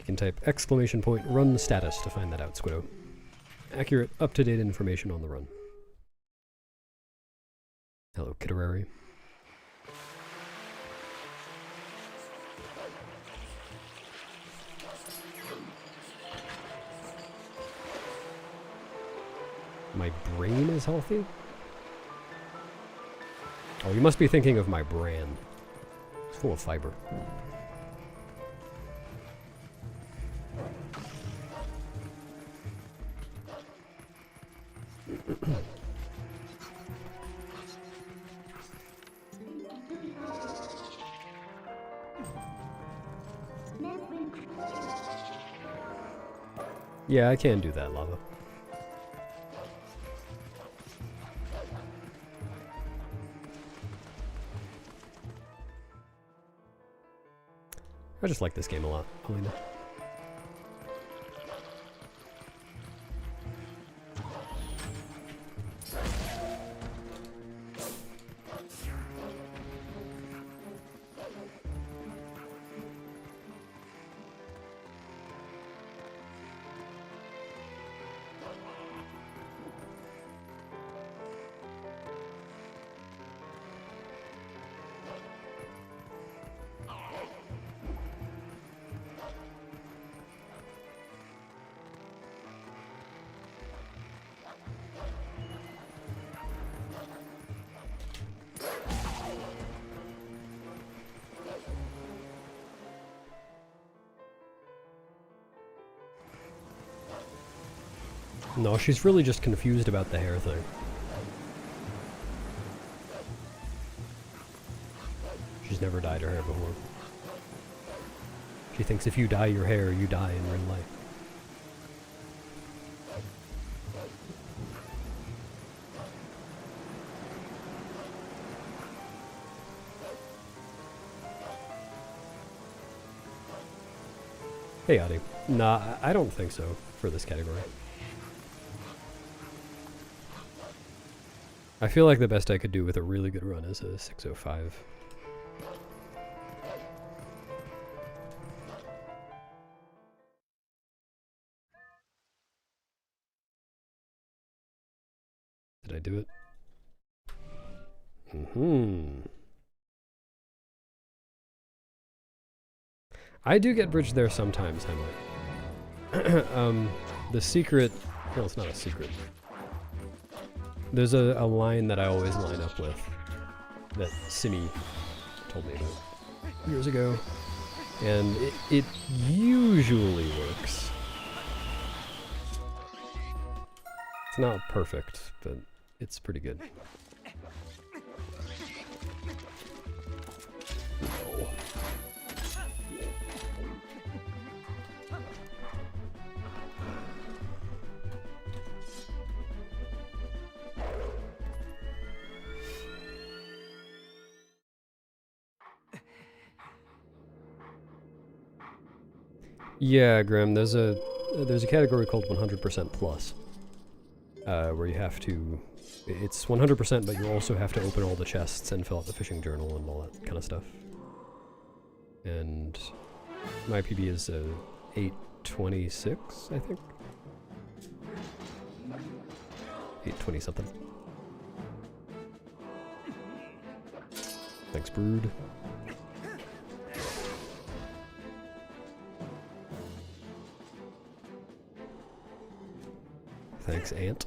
You can type !run status to find that out, Squiddo. Accurate, up-to-date information on the run. Hello, Kitterary. My brain is healthy? Oh, you must be thinking of my bran. It's full of fiber. Yeah, I can do that, Lava. I just like this game a lot, Alina. No, she's really just confused about the hair thing. She's never dyed her hair before. She thinks if you dye your hair, you die in real life. Hey, Adi. Nah, I don't think so for this category. I feel like the best I could do with a really good run is a 605. Did I do it? I do get bridged there sometimes, I might. The secret... Well, it's not a secret. There's a line that I always line up with that Simi told me about years ago, and it usually works. It's not perfect, but it's pretty good. No. Yeah, Graham, there's a category called 100% plus, where you have to, it's 100%, but you also have to open all the chests and fill out the fishing journal and all that kind of stuff. And my PB is 826, I think. 820 something. Thanks, Brood. Thanks, Ant.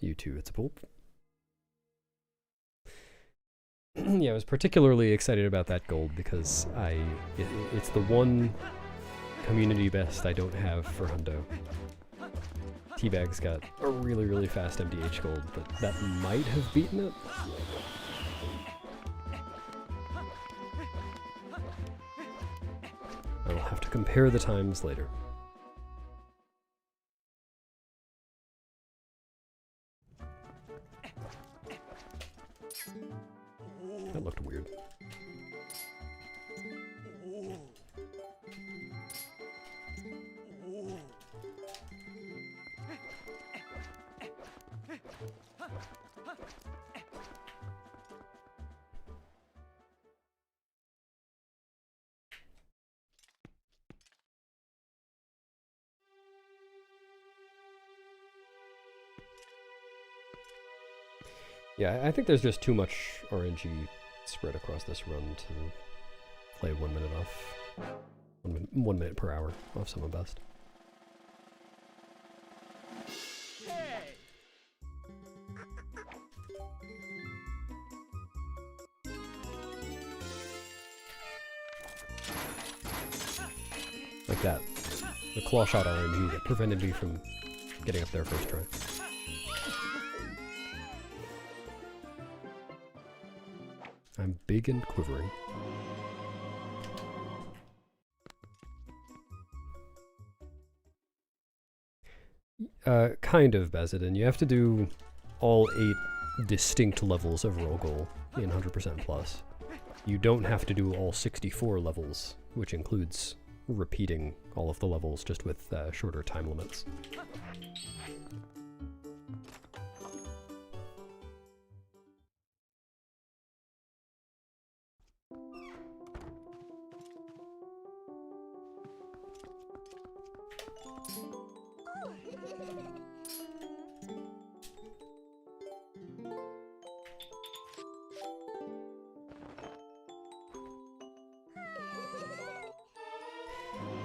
You too, it's a pulp. Yeah, I was particularly excited about that gold because it's the one community best I don't have for Hundo. Teabag's got a really, really fast MDH gold, but that might have beaten it. I'll have to compare the times later. That looked weird. Yeah, I think there's just too much RNG spread across this run to play 1 minute off. 1 minute per hour off someone best. Like that. The claw shot RNG that prevented me from getting up there first try. I'm big and quivering. Kind of, Bazidin. You have to do all 8 distinct levels of roll goal in 100% plus. You don't have to do all 64 levels, which includes repeating all of the levels just with shorter time limits.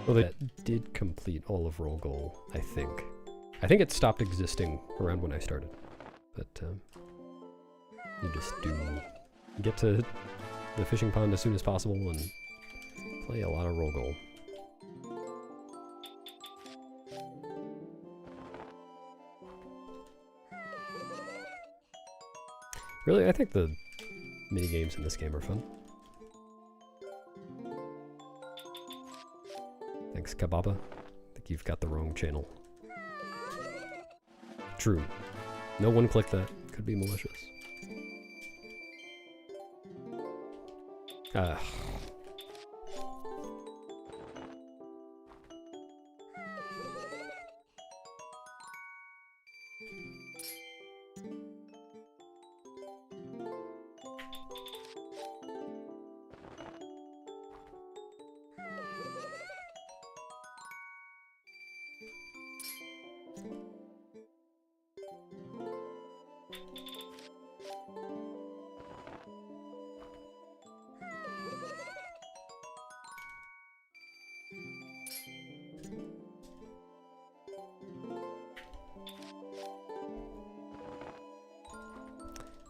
Well, that did complete all of roll goal, I think. I think it stopped existing around when I started. But, you just do... get to the fishing pond as soon as possible and play a lot of roll goal. Really, I think the minigames in this game are fun. Thanks, Kababa. I think you've got the wrong channel. True. No one clicked that. Could be malicious. Ah.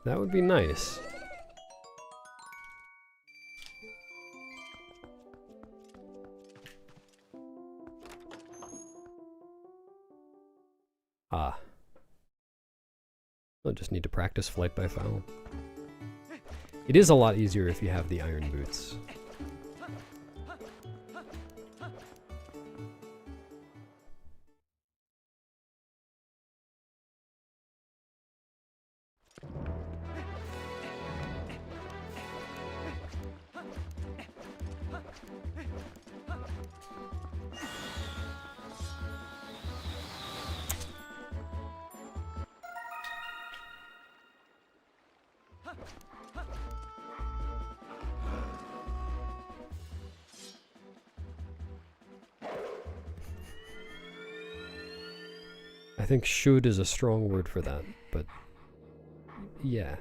That would be nice. Ah. I'll just need to practice flight by foul. It is a lot easier if you have the iron boots. I think should is a strong word for that, but yeah.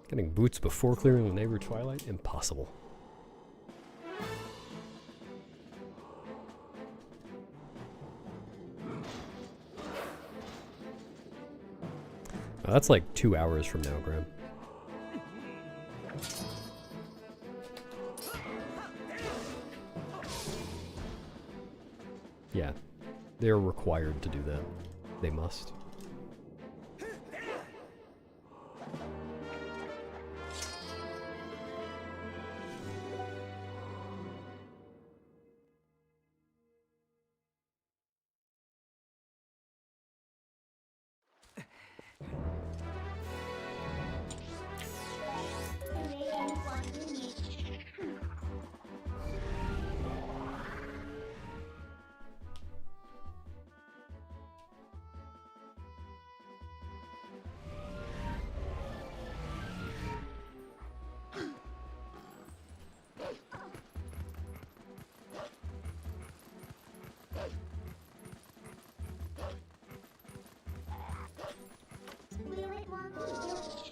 Getting boots before clearing the neighbor Twilight? Impossible. Oh, that's like 2 hours from now, Graham. Yeah, they're required to do that. They must.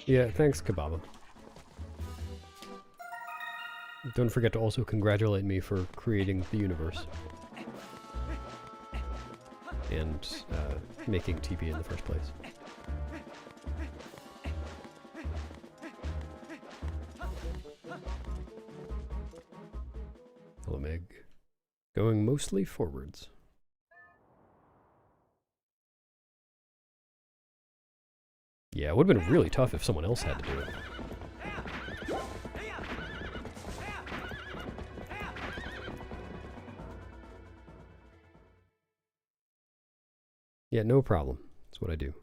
Yeah, thanks, Kababa. Don't forget to also congratulate me for creating the universe. And making TP in the first place. Hello, Meg. Going mostly forwards. Yeah, it would have been really tough if someone else had to do it. Yeah, no problem. That's what I do.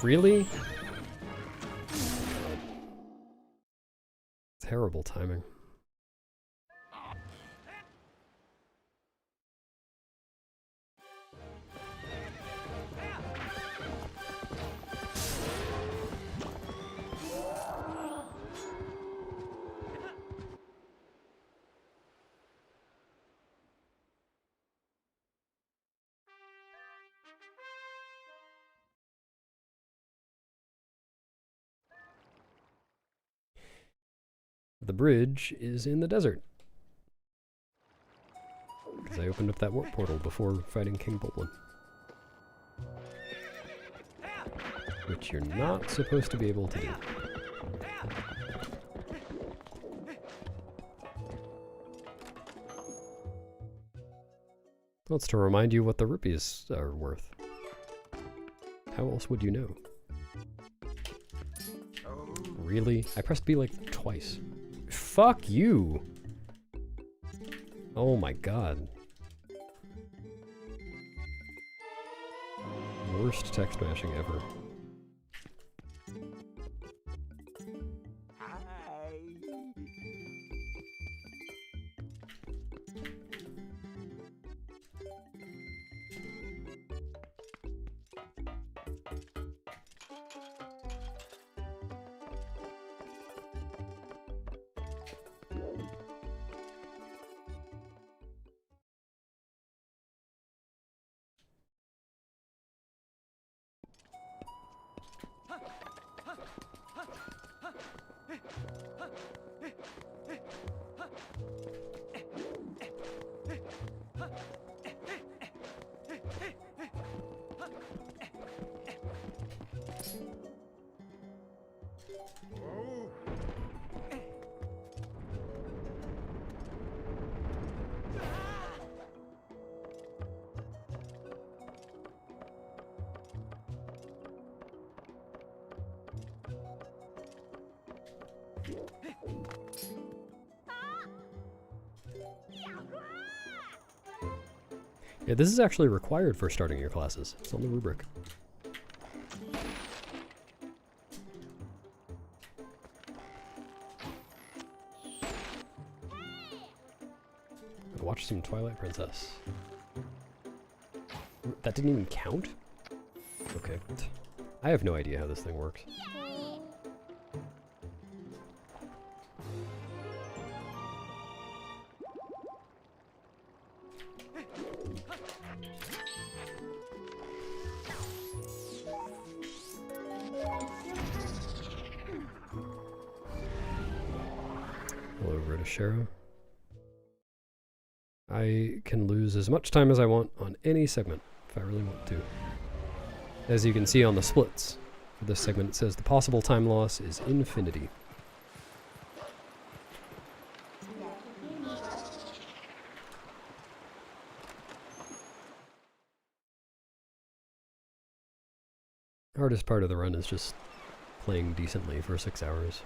Really? Terrible timing. The bridge is in the desert. Because I opened up that warp portal before fighting King Boltman. Which you're not supposed to be able to do. That's to remind you what the rupees are worth. How else would you know? Really? I pressed B like twice. Fuck you! Oh my god. Worst text mashing ever. Yeah, this is actually required for starting your classes. It's on the rubric. Watch some Twilight Princess. That didn't even count? Okay. I have no idea how this thing works. Hello, Shero. I can lose as much time as I want on any segment, if I really want to. As you can see on the splits, for this segment it says the possible time loss is infinity. Hardest part of the run is just playing decently for 6 hours.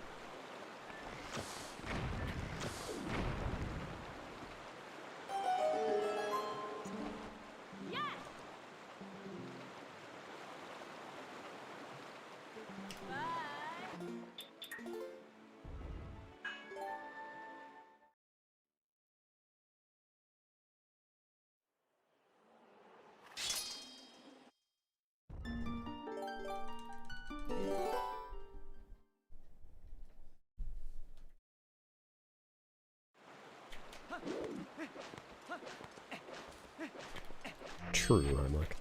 True, I'm like.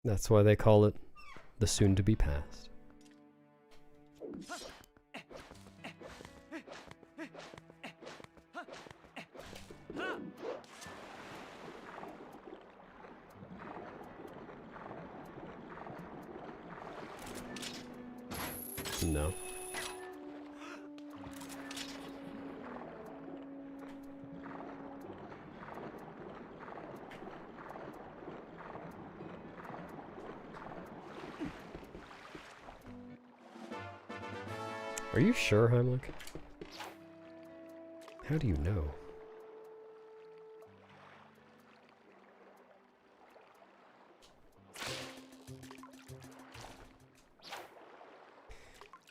That's why they call it the soon-to-be past. No. Are you sure, Heimlich? How do you know?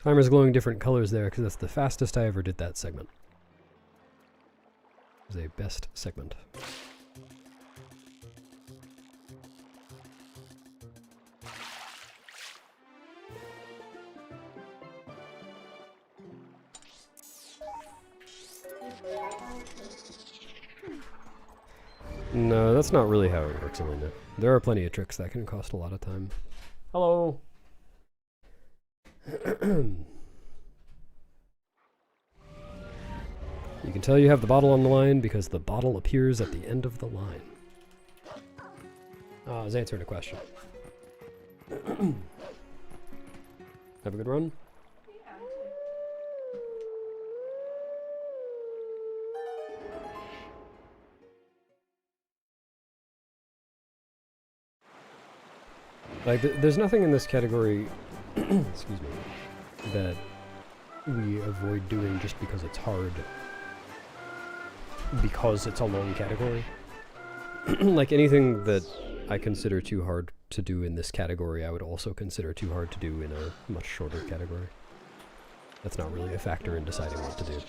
Timer's glowing different colors there because that's the fastest I ever did that segment. It was a best segment. No, that's not really how it works, Elena. There are plenty of tricks that can cost a lot of time. Hello! You can tell you have the bottle on the line because the bottle appears at the end of the line. I was answering a question. Have a good run. Yeah. Like, there's nothing in this category, excuse me, that we avoid doing just because it's hard. Because it's a long category. Like, anything that I consider too hard to do in this category, I would also consider too hard to do in a much shorter category. That's not really a factor in deciding what to do.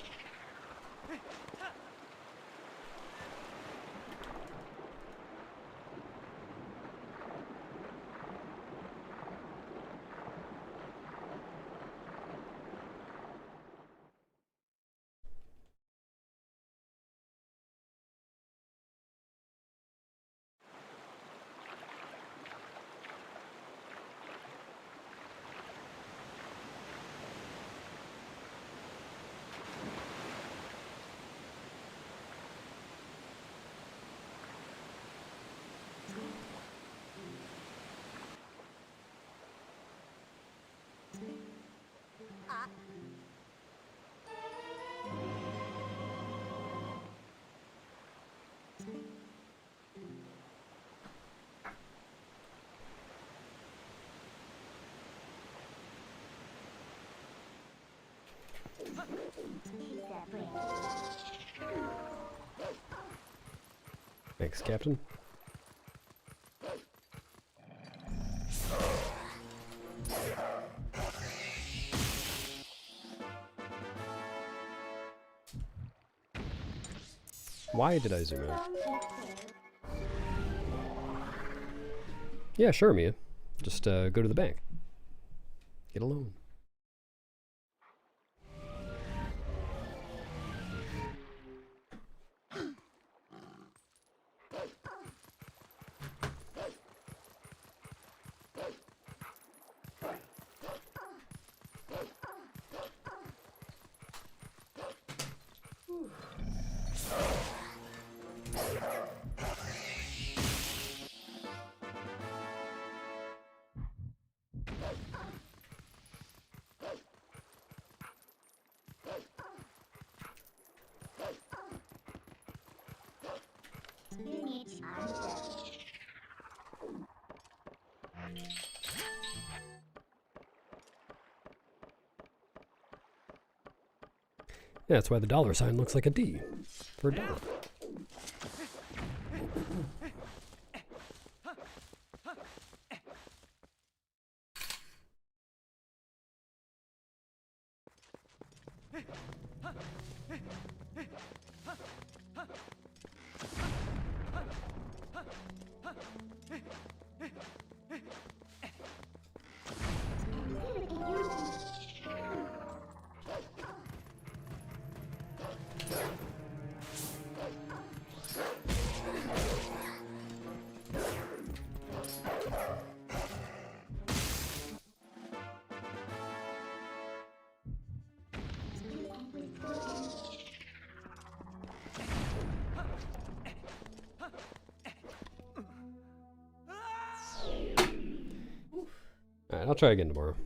Thanks, Captain. Why did I zoom out? Yeah, sure, Mia. Just go to the bank. Get a loan. You need answers. Yeah, that's why the dollar sign looks like a D for a dollar. Alright, I'll try again tomorrow.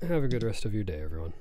Have a good rest of your day, everyone.